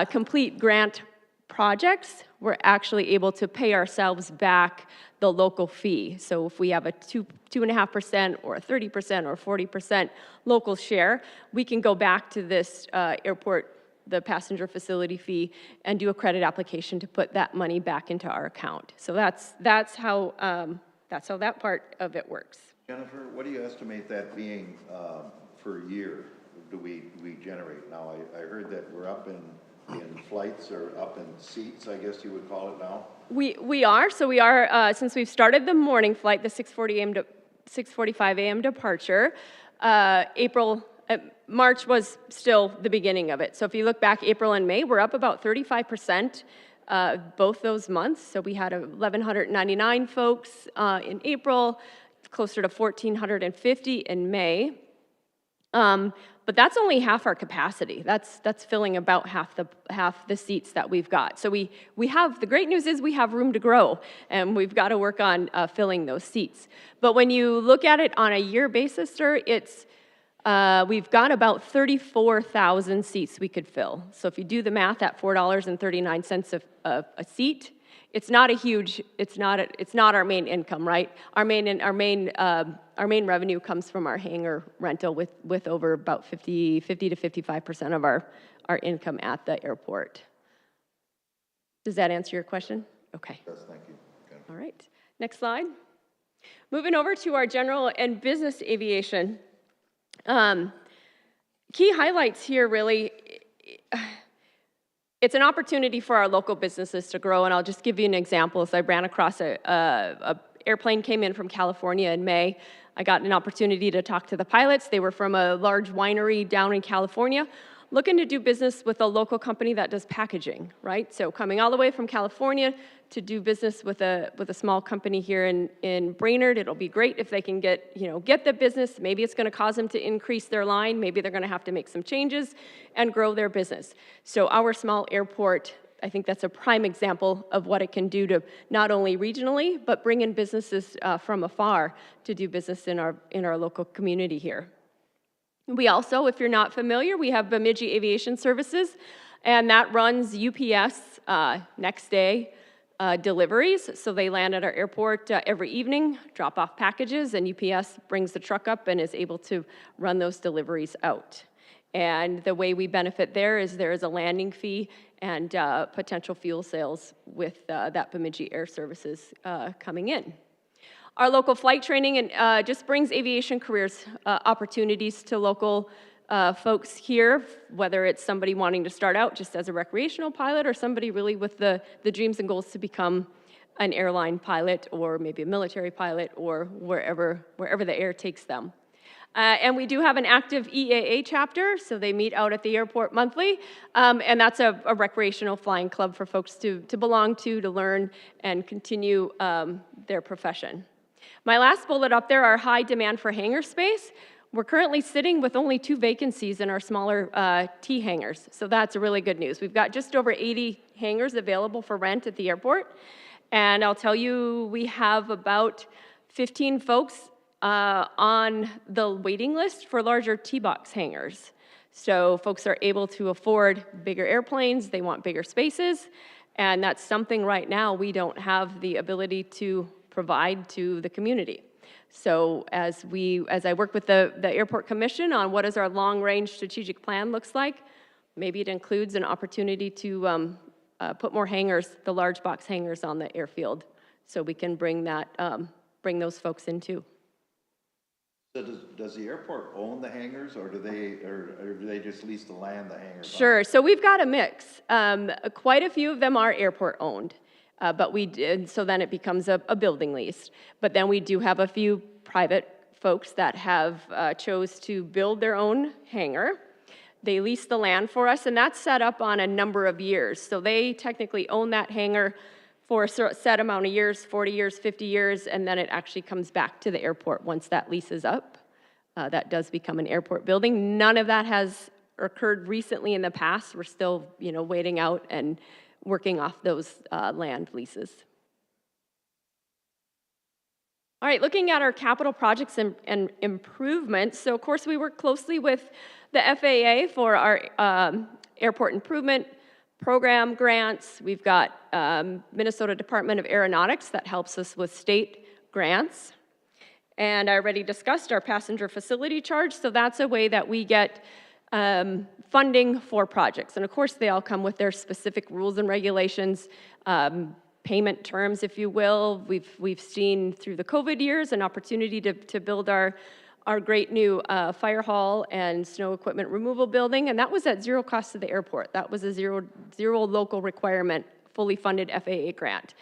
complete grant projects, we're actually able to pay ourselves back the local fee. So if we have a 2.5% or a 30% or 40% local share, we can go back to this airport, the passenger facility fee, and do a credit application to put that money back into our account. So that's how that part of it works. Jennifer, what do you estimate that being per year do we generate? Now, I heard that we're up in flights or up in seats, I guess you would call it now? We are, since we've started the morning flight, the 6:45 a.m. departure, March was still the beginning of it. So if you look back, April and May, we're up about 35% both those months. So we had 1,199 folks in April, closer to 1,450 in May. But that's only half our capacity. That's filling about half the seats that we've got. So we have, the great news is we have room to grow, and we've got to work on filling those seats. But when you look at it on a year basis, sir, it's We've got about 34,000 seats we could fill. So if you do the math at $4.39 a seat, it's not a huge, it's not our main income, right? Our main revenue comes from our hangar rental with over about 50 to 55% of our income at the airport. Does that answer your question? Okay. Yes, thank you. Okay. All right. Next slide. Moving over to our general and business aviation. Key highlights here really, it's an opportunity for our local businesses to grow, and I'll just give you an example. As I ran across a airplane came in from California in May. I got an opportunity to talk to the pilots. They were from a large winery down in California, looking to do business with a local company that does packaging, right? So coming all the way from California to do business with a small company here in Brainerd. It'll be great if they can get the business. Maybe it's going to cause them to increase their line. Maybe they're going to have to make some changes and grow their business. So our small airport, I think that's a prime example of what it can do to not only regionally, but bring in businesses from afar to do business in our local community here. We also, if you're not familiar, we have Bemidji Aviation Services, and that runs UPS next day deliveries. So they land at our airport every evening, drop off packages, and UPS brings the truck up and is able to run those deliveries out. And the way we benefit there is a landing fee and potential fuel sales with that Bemidji Air Services coming in. Our local flight training just brings aviation careers opportunities to local folks here, whether it's somebody wanting to start out just as a recreational pilot or somebody really with the dreams and goals to become an airline pilot or maybe a military pilot or wherever the air takes them. And we do have an active EAA chapter, so they meet out at the airport monthly, and that's a recreational flying club for folks to belong to learn and continue their profession. My last bullet up there are high demand for hangar space. We're currently sitting with only 2 vacancies in our smaller T hangars, so that's really good news. We've got just over 80 hangars available for rent at the airport, and I'll tell you, we have about 15 folks on the waiting list for larger T-box hangars. So folks are able to afford bigger airplanes, they want bigger spaces, and that's something right now we don't have the ability to provide to the community. So as I work with the Airport Commission on what is our long-range strategic plan looks like, maybe it includes an opportunity to put more hangars, the large box hangars on the airfield, so we can bring bring those folks in too. So does the airport own the hangars, or do they just lease the land the hangars on? Sure, so we've got a mix. Quite a few of them are airport owned. But so then it becomes a building lease. But then we do have a few private folks that have chose to build their own hangar. They lease the land for us, and that's set up on a number of years. So they technically own that hangar for a set amount of years, 40 years, 50 years, and then it actually comes back to the airport once that lease is up. That does become an airport building. None of that has occurred recently in the past. We're still, waiting out and working off those land leases. All right, looking at our capital projects and improvements. So of course we work closely with the FAA for our airport improvement program grants. We've got Minnesota Department of Aeronautics that helps us with state grants. And I already discussed our passenger facility charge, so that's a way that we get funding for projects. And of course, they all come with their specific rules and regulations, payment terms, if you will. We've seen through the COVID years an opportunity to build our great new fire hall and snow equipment removal building, and that was at zero cost to the airport. That was a zero local requirement, fully funded FAA grant.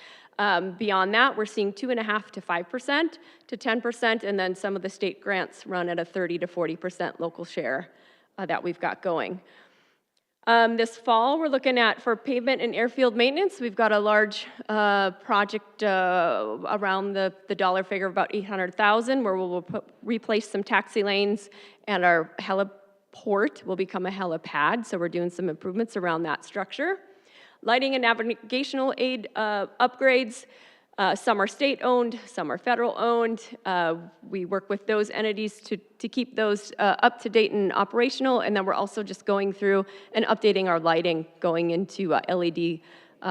Beyond that, we're seeing 2.5% to 5% to 10%, and then some of the state grants run at a 30% to 40% local share that we've got going. This fall, we're looking at, for pavement and airfield maintenance, we've got a large project around the dollar figure of about $800,000, where we'll replace some taxi lanes, and our heliport will become a helipad, so we're doing some improvements around that structure. Lighting and navigational aid upgrades. Some are state-owned, some are federal-owned. We work with those entities to keep those up to date and operational, and then we're also just going through and updating our lighting, going into LED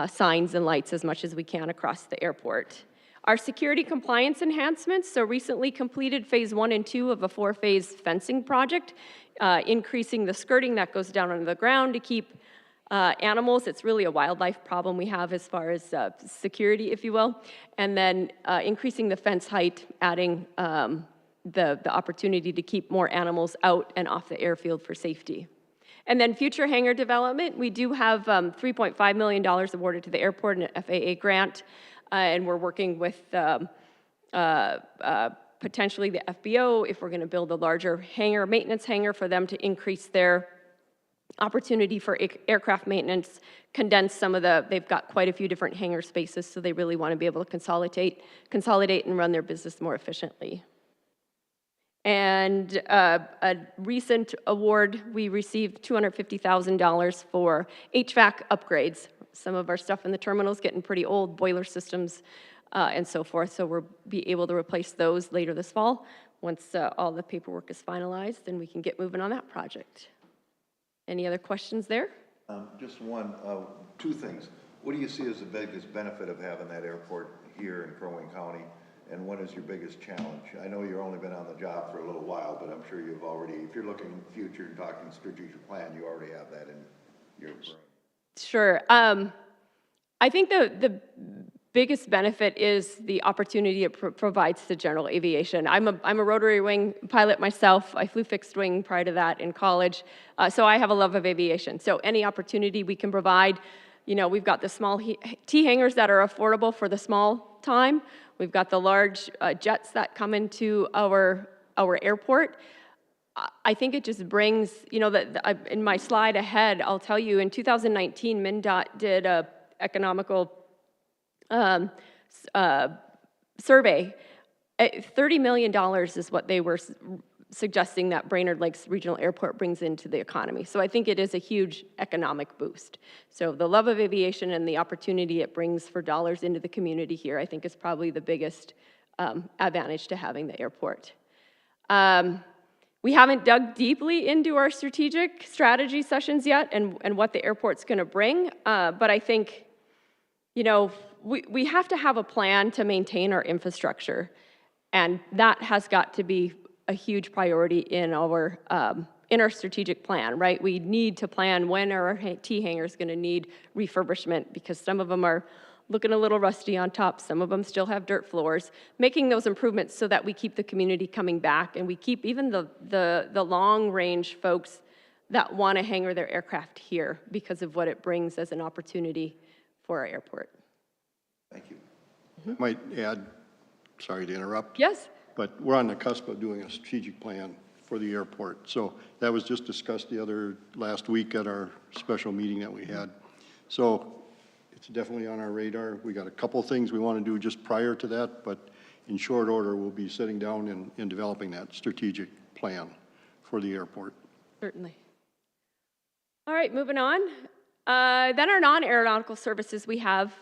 signs and lights as much as we can across the airport. Our security compliance enhancements, so recently completed phase 1 and 2 of a 4-phase fencing project, increasing the skirting that goes down onto the ground to keep animals. It's really a wildlife problem we have as far as security, if you will. And then increasing the fence height, adding the opportunity to keep more animals out and off the airfield for safety. And then future hangar development, we do have $3.5 million awarded to the airport in an FAA grant, and we're working with potentially the FBO if we're going to build a larger hangar, maintenance hangar, for them to increase their opportunity for aircraft maintenance, condense some of they've got quite a few different hangar spaces, so they really want to be able to consolidate and run their business more efficiently. And a recent award, we received $250,000 for HVAC upgrades. Some of our stuff in the terminal is getting pretty old, boiler systems and so forth, so we'll be able to replace those later this fall. Once all the paperwork is finalized, then we can get moving on that project. Any other questions there? Just two things. What do you see as the biggest benefit of having that airport here in Crow Wing County? And what is your biggest challenge? I know you've only been on the job for a little while, but I'm sure you've already, if you're looking in the future and talking strategic plan, you already have that in your brain. Sure. I think the biggest benefit is the opportunity it provides to general aviation. I'm a rotary wing pilot myself. I flew fixed wing prior to that in college, so I have a love of aviation. So any opportunity we can provide, you know, we've got the small T hangars that are affordable for the small time. We've got the large jets that come into our airport. I think it just brings, you know, in my slide ahead, I'll tell you, in 2019, MnDOT did a economical survey. $30 million is what they were suggesting that Brainerd Lakes Regional Airport brings into the economy. So I think it is a huge economic boost. So the love of aviation and the opportunity it brings for dollars into the community here, I think is probably the biggest advantage to having the airport. We haven't dug deeply into our strategic strategy sessions yet and what the airport's gonna bring, but I think, you know, we have to have a plan to maintain our infrastructure, and that has got to be a huge priority in our strategic plan, right? We need to plan when are our T hangars gonna need refurbishment, because some of them are looking a little rusty on top, some of them still have dirt floors, making those improvements so that we keep the community coming back, and we keep even the long-range folks that wanna hangar their aircraft here because of what it brings as an opportunity for our airport. Thank you. I might add, sorry to interrupt. Yes. But we're on the cusp of doing a strategic plan for the airport. So that was just discussed last week at our special meeting that we had. So it's definitely on our radar. We got a couple things we want to do just prior to that, but in short order, we'll be sitting down and developing that strategic plan for the airport. Certainly. All right, moving on. Then our non-aeronautical services we have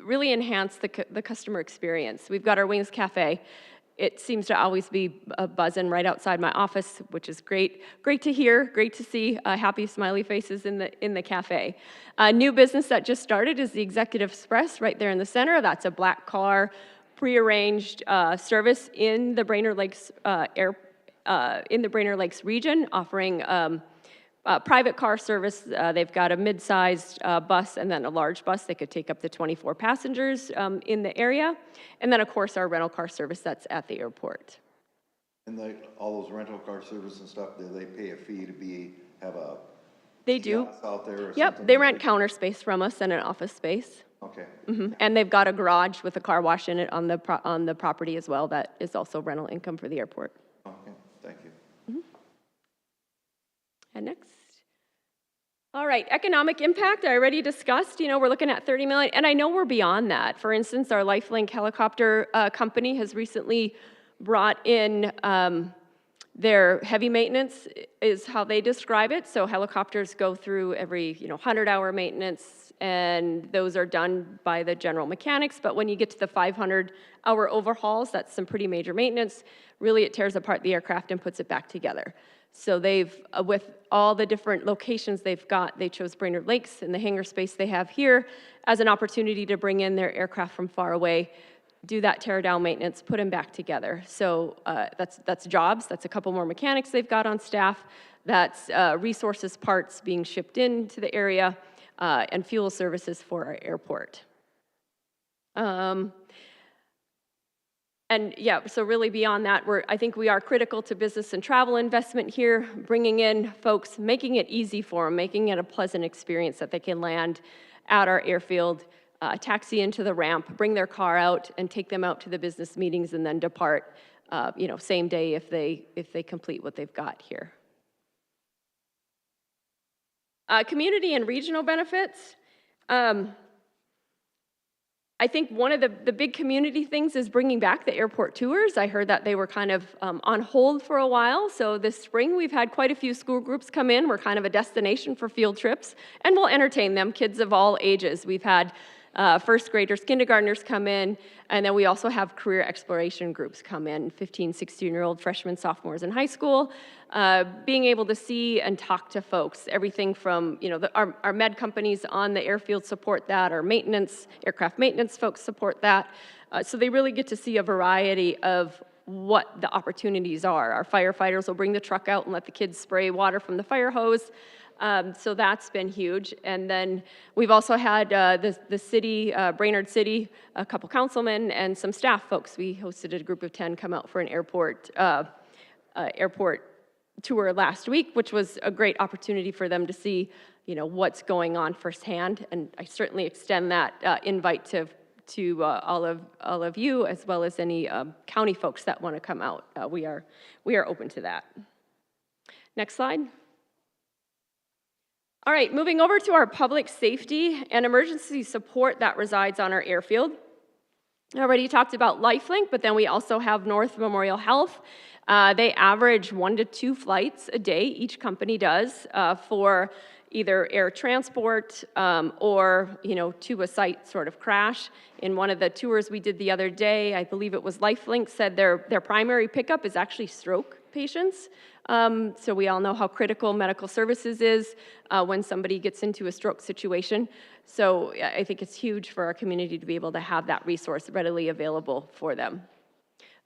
really enhance the customer experience. We've got our Wings Cafe. It seems to always be buzzing right outside my office, which is great. Great to hear, great to see happy, smiley faces in the cafe. A new business that just started is the Executive Express right there in the center. That's a black car, prearranged service in the Brainerd Lakes in the Brainerd Lakes region, offering private car service. They've got a mid-sized bus and then a large bus. They could take up to 24 passengers in the area. And then, of course, our rental car service that's at the airport. And all those rental car service and stuff, do they pay a fee to have a They do. out there or Yep, something? they rent counter space from us and an office space. Okay. And they've got a garage with a car wash in it on the property as well. That is also rental income for the airport. Okay, thank you. And next. All right, economic impact, I already discussed. You know, we're looking at 30 million, and I know we're beyond that. For instance, our LifeLink helicopter company has recently brought in Their heavy maintenance is how they describe it. So helicopters go through every 100-hour maintenance, and those are done by the general mechanics. But when you get to the 500-hour overhauls, that's some pretty major maintenance. Really, it tears apart the aircraft and puts it back together. So they've, with all the different locations they've got, they chose Brainerd Lakes and the hangar space they have here as an opportunity to bring in their aircraft from far away, do that tear down maintenance, put them back together. So that's jobs, that's a couple more mechanics they've got on staff, that's resources, parts being shipped into the area, and fuel services for our airport. And yeah, so really beyond that, I think we are critical to business and travel investment here, bringing in folks, making it easy for them, making it a pleasant experience that they can land at our airfield, taxi into the ramp, bring their car out and take them out to the business meetings and then depart, same day if they complete what they've got here. Community and regional benefits. I think one of the big community things is bringing back the airport tours. I heard that they were kind of on hold for a while. So this spring, we've had quite a few school groups come in. We're kind of a destination for field trips, and we'll entertain them, kids of all ages. We've had first graders, kindergartners come in, and then we also have career exploration groups come in, 15, 16-year-old freshmen, sophomores in high school, being able to see and talk to folks. Everything from, our med companies on the airfield support that, our maintenance, aircraft maintenance folks support that. So they really get to see a variety of what the opportunities are. Our firefighters will bring the truck out and let the kids spray water from the fire hose. So that's been huge. And then we've also had the city, Brainerd City, a couple councilmen and some staff folks. We hosted a group of 10 come out for an airport tour last week, which was a great opportunity for them to see, what's going on firsthand. And I certainly extend that invite to all of you, as well as any county folks that want to come out. We are open to that. Next slide. All right, moving over to our public safety and emergency support that resides on our airfield. I already talked about LifeLink, but then we also have North Memorial Health. They average 1 to 2 flights a day, each company does, for either air transport or, to a site sort of crash. In one of the tours we did the other day, I believe it was LifeLink, said their primary pickup is actually stroke patients. So we all know how critical medical services is when somebody gets into a stroke situation. So I think it's huge for our community to be able to have that resource readily available for them.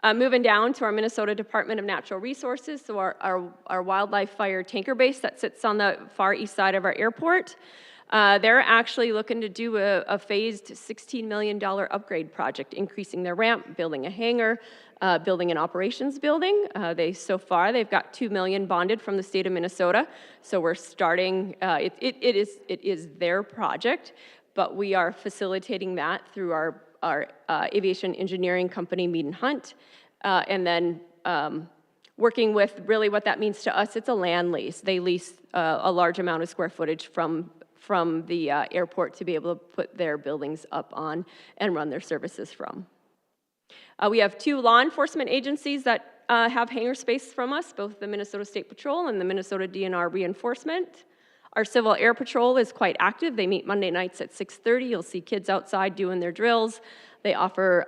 Moving down to our Minnesota Department of Natural Resources, so our wildlife fire tanker base that sits on the far east side of our airport. They're actually looking to do a phased $16 million upgrade project, increasing their ramp, building a hangar, building an operations building. So far they've got $2 million bonded from the state of Minnesota. So we're starting, it is their project, but we are facilitating that through our aviation engineering company, Mead & Hunt, and then working with really what that means to us. It's a land lease. They lease a large amount of square footage from the airport to be able to put their buildings up on and run their services from. We have 2 law enforcement agencies that have hangar space from us, both the Minnesota State Patrol and the Minnesota DNR Reinforcement. Our Civil Air Patrol is quite active. They meet Monday nights at 6:30. You'll see kids outside doing their drills. They offer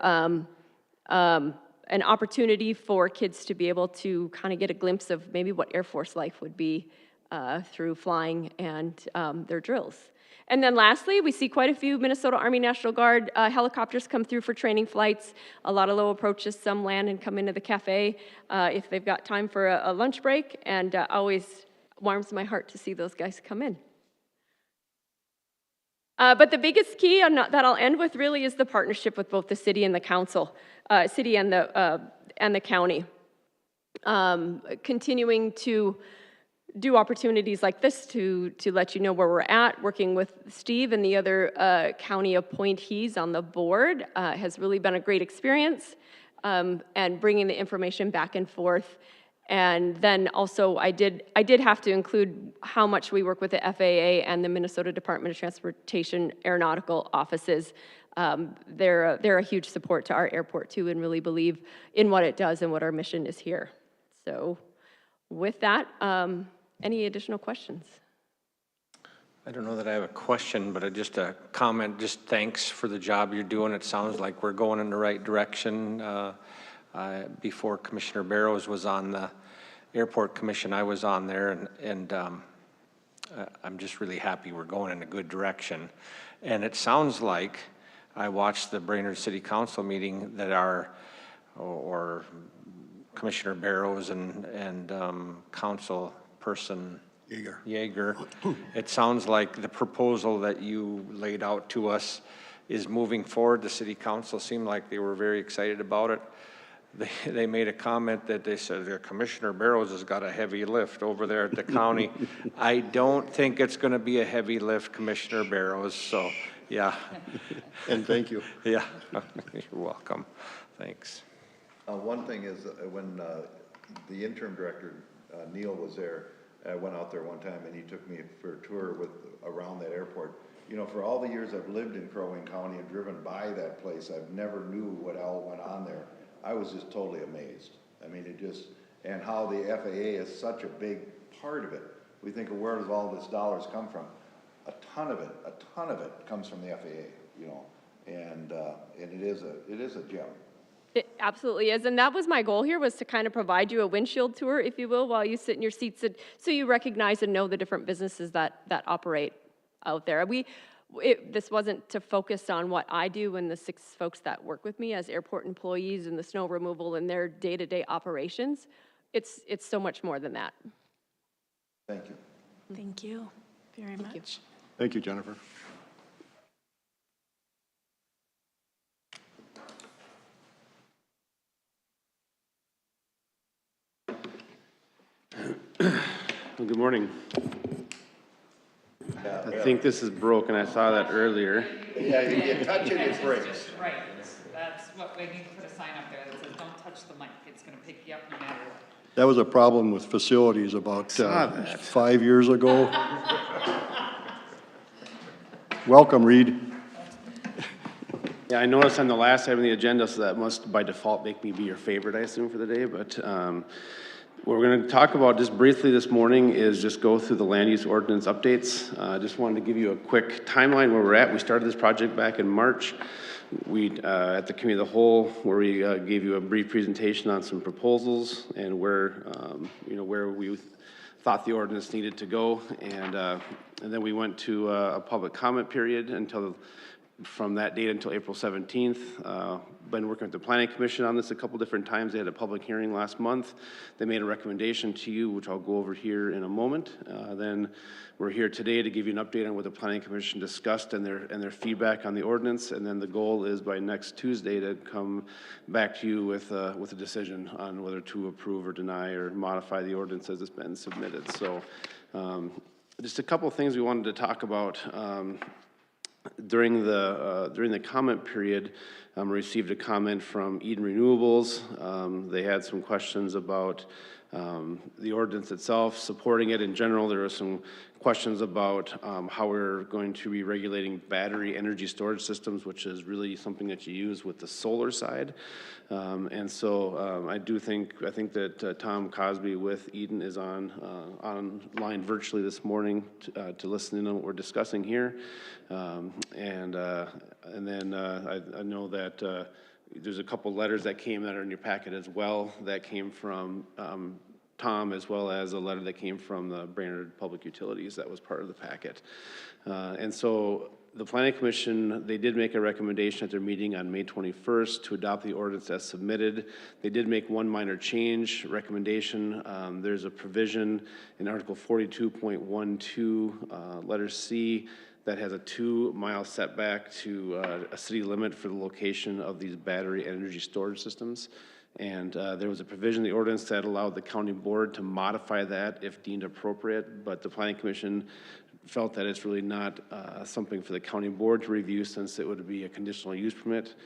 an opportunity for kids to be able to kind of get a glimpse of maybe what Air Force life would be through flying and their drills. And then lastly, we see quite a few Minnesota Army National Guard helicopters come through for training flights, a lot of low approaches, some land and come into the cafe if they've got time for a lunch break, and always warms my heart to see those guys come in. But the biggest key that I'll end with really is the partnership with both the city and the council, city and the county. Continuing to do opportunities like this to let you know where we're at. Working with Steve and the other county appointees on the board has really been a great experience, and bringing the information back and forth. And then also I did have to include how much we work with the FAA and the Minnesota Department of Transportation aeronautical offices. They're a huge support to our airport too, and really believe in what it does and what our mission is here. So with that, any additional questions? I don't know that I have a question, but just a comment, just thanks for the job you're doing. It sounds like we're going in the right direction. Before Commissioner Barrows was on the Airport Commission, I was on there, and I'm just really happy we're going in a good direction. And it sounds like, I watched the Brainerd City Council meeting that or Commissioner Barrows and council person Yeager. It sounds like the proposal that you laid out to us is moving forward. The city council seemed like they were very excited about it. They made a comment that they said Commissioner Barrows has got a heavy lift over there at the county. I don't think it's going to be a heavy lift, Commissioner Barrows, so yeah. And thank you. Yeah, you're welcome. Thanks. One thing is, when the interim director, Neil, was there, I went out there one time and he took me for a tour around that airport. You know, for all the years I've lived in Crow Wing County and driven by that place, I've never knew what all went on there. I was just totally amazed. I mean, and how the FAA is such a big part of it. We think of where does all this dollars come from? A ton of it comes from the FAA, you know, and it is a gem. It absolutely is, and that was my goal here, was to kind of provide you a windshield tour, if you will, while you sit in your seats, so you recognize and know the different businesses that operate out there. This wasn't to focus on what I do and the 6 folks that work with me as airport employees and the snow removal and their day-to-day operations. It's so much more than that. Thank you. Thank you very much. Thank you, Jennifer. Well, good morning. I think this is broken. I saw that earlier. Yeah, you touch it, it breaks. Right, that's what, we need to put a sign up there that says, don't touch the mic, it's gonna pick you up no matter what. That was a problem with facilities about 5 years ago. Welcome, Reed. Yeah, I noticed on the last item on the agenda, so that must by default make me be your favorite, I assume, for the day, but what we're going to talk about just briefly this morning is just go through the land use ordinance updates. Just wanted to give you a quick timeline where we're at. We started this project back in March. We, at the Committee of the Whole, where we gave you a brief presentation on some proposals and where, where we thought the ordinance needed to go. And then we went to a public comment period from that date until April 17th. Been working with the Planning Commission on this a couple different times. They had a public hearing last month. They made a recommendation to you, which I'll go over here in a moment. Then we're here today to give you an update on what the Planning Commission discussed and their feedback on the ordinance. And then the goal is by next Tuesday to come back to you with a decision on whether to approve or deny or modify the ordinance as it's been submitted. So just a couple of things we wanted to talk about. During the comment period, I received a comment from Eden Renewables. They had some questions about the ordinance itself, supporting it in general. There were some questions about how we're going to be regulating battery energy storage systems, which is really something that you use with the solar side. And so I think that Tom Cosby with Eden is online virtually this morning to listen in on what we're discussing here. And then I know that there's a couple letters that came that are in your packet as well that came from Tom, as well as a letter that came from the Brainerd Public Utilities that was part of the packet. And so the Planning Commission, they did make a recommendation at their meeting on May 21st to adopt the ordinance as submitted. They did make one minor change recommendation. There's a provision in Article 42.12, letter C, that has a 2-mile setback to a city limit for the location of these battery energy storage systems. And there was a provision in the ordinance that allowed the county board to modify that if deemed appropriate, but the Planning Commission felt that it's really not something for the county board to review, since it would be a conditional use permit.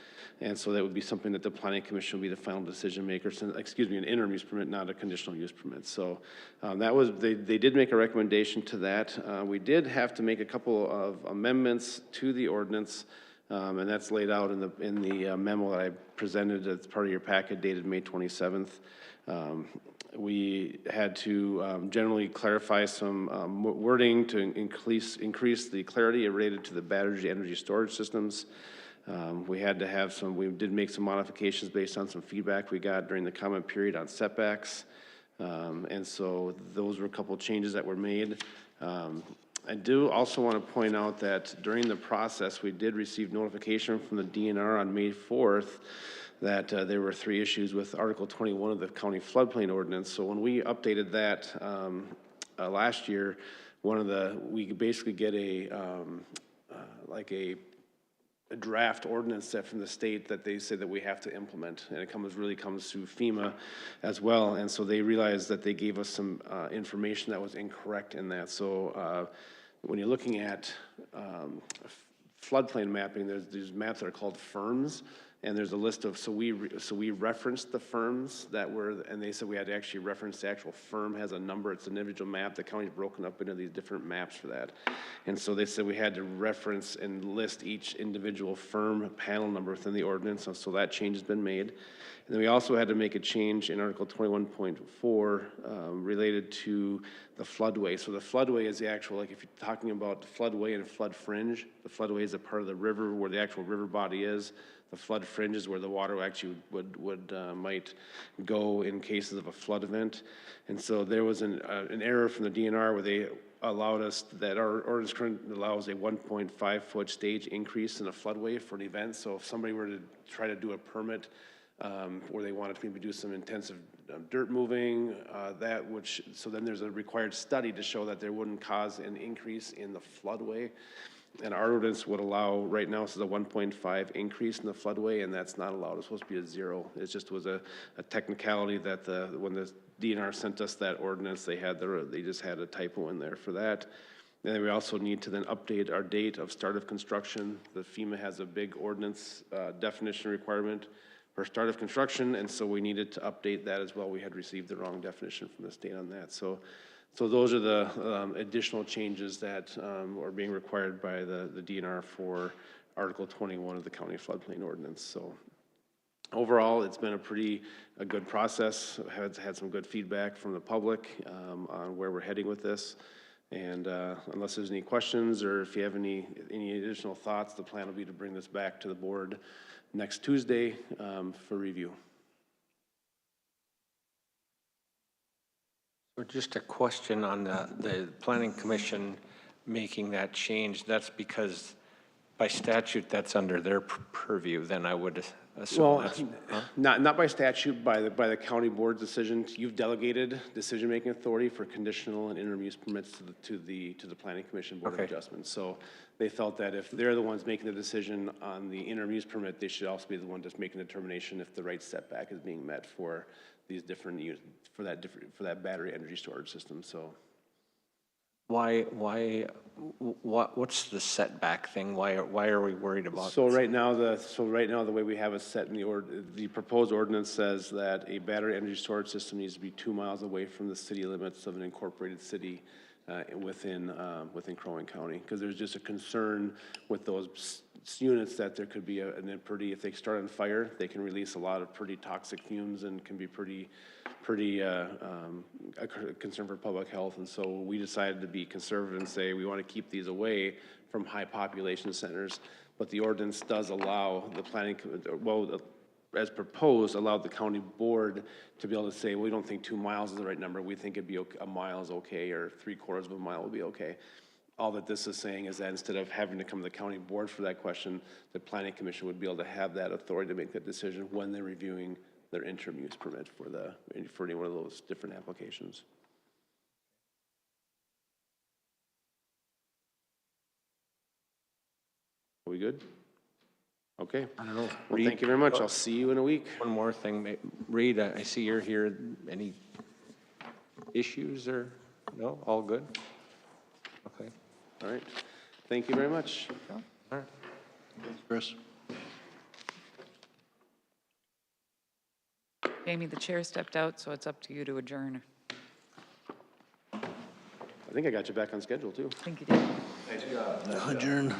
And so that would be something that the Planning Commission would be the final decision maker, an interim use permit, not a conditional use permit. So they did make a recommendation to that. We did have to make a couple of amendments to the ordinance, and that's laid out in the memo that I presented as part of your packet dated May 27th. We had to generally clarify some wording to increase the clarity related to the battery energy storage systems. We had to have we did make some modifications based on some feedback we got during the comment period on setbacks. And so those were a couple changes that were made. I do also want to point out that during the process, we did receive notification from the DNR on May 4th that there were 3 issues with Article 21 of the County Floodplain Ordinance. So when we updated that last year, we basically get like a draft ordinance set from the state that they say that we have to implement, and it really comes through FEMA as well. And so they realized that they gave us some information that was incorrect in that. So when you're looking at floodplain mapping, there's these maps that are called FIRMs, and there's a list of, so we referenced the FIRMs that were, and they said we had to actually reference the actual FIRM has a number, it's an individual map, the county's broken up into these different maps for that. And so they said we had to reference and list each individual FIRM panel number within the ordinance, so that change has been made. And then we also had to make a change in Article 21.4 related to the floodway. So the floodway is the actual, like if you're talking about the floodway and flood fringe, the floodway is a part of the river where the actual river body is. The flood fringe is where the water actually might go in cases of a flood event. And so there was an error from the DNR where they allowed us, that our ordinance currently allows a 1.5-foot stage increase in a floodway for an event. So if somebody were to try to do a permit or they wanted to maybe do some intensive dirt moving, so then there's a required study to show that there wouldn't cause an increase in the floodway. And our ordinance would allow, right now, this is a 1.5 increase in the floodway, and that's not allowed. It's supposed to be a 0. It just was a technicality that when the DNR sent us that ordinance, they just had a typo in there for that. And then we also need to then update our date of start of construction. The FEMA has a big ordinance definition requirement for start of construction, and so we needed to update that as well. We had received the wrong definition from the state on that. So those are the additional changes that are being required by the DNR for Article 21 of the County Floodplain Ordinance. So overall, it's been a good process. Had some good feedback from the public on where we're heading with this. And unless there's any questions or if you have any additional thoughts, the plan will be to bring this back to the board next Tuesday for review. So just a question on the Planning Commission making that change. That's because by statute, that's under their purview, then I would assume that's... Not by statute, by the county board's decision. You've delegated decision-making authority for conditional and interim use permits to the Planning Commission Board of Adjustment. So they felt that if they're the ones making the decision on the interim use permit, they should also be the one just making the determination if the right setback is being met for these different use, for that battery energy storage system. So what's the setback thing? Why are we worried about? So right now the way we have it set in the proposed ordinance says that a battery energy storage system needs to be 2 miles away from the city limits of an incorporated city within Crow Wing County, because there's just a concern with those units that there could be if they start on fire, they can release a lot of pretty toxic fumes and can be pretty a concern for public health. And so we decided to be conservative and say we want to keep these away from high population centers. But the ordinance does allow the planning, as proposed, allowed the county board to be able to say, well, we don't think 2 miles is the right number. We think it'd be a mile is okay, or 3/4 of a mile would be okay. All that this is saying is that instead of having to come to the county board for that question, the planning commission would be able to have that authority to make that decision when they're reviewing their interim use permit for any one of those different applications. Are we good? Okay. I don't know. Well, thank you very much. I'll see you in a week. One more thing, Reed, I see you're here. Any issues or no? All good? Okay. All right. Thank you very much. All right. Thanks, Chris. Amy, the chair stepped out, so it's up to you to adjourn. I think I got you back on schedule too. I think you did. Adjourn.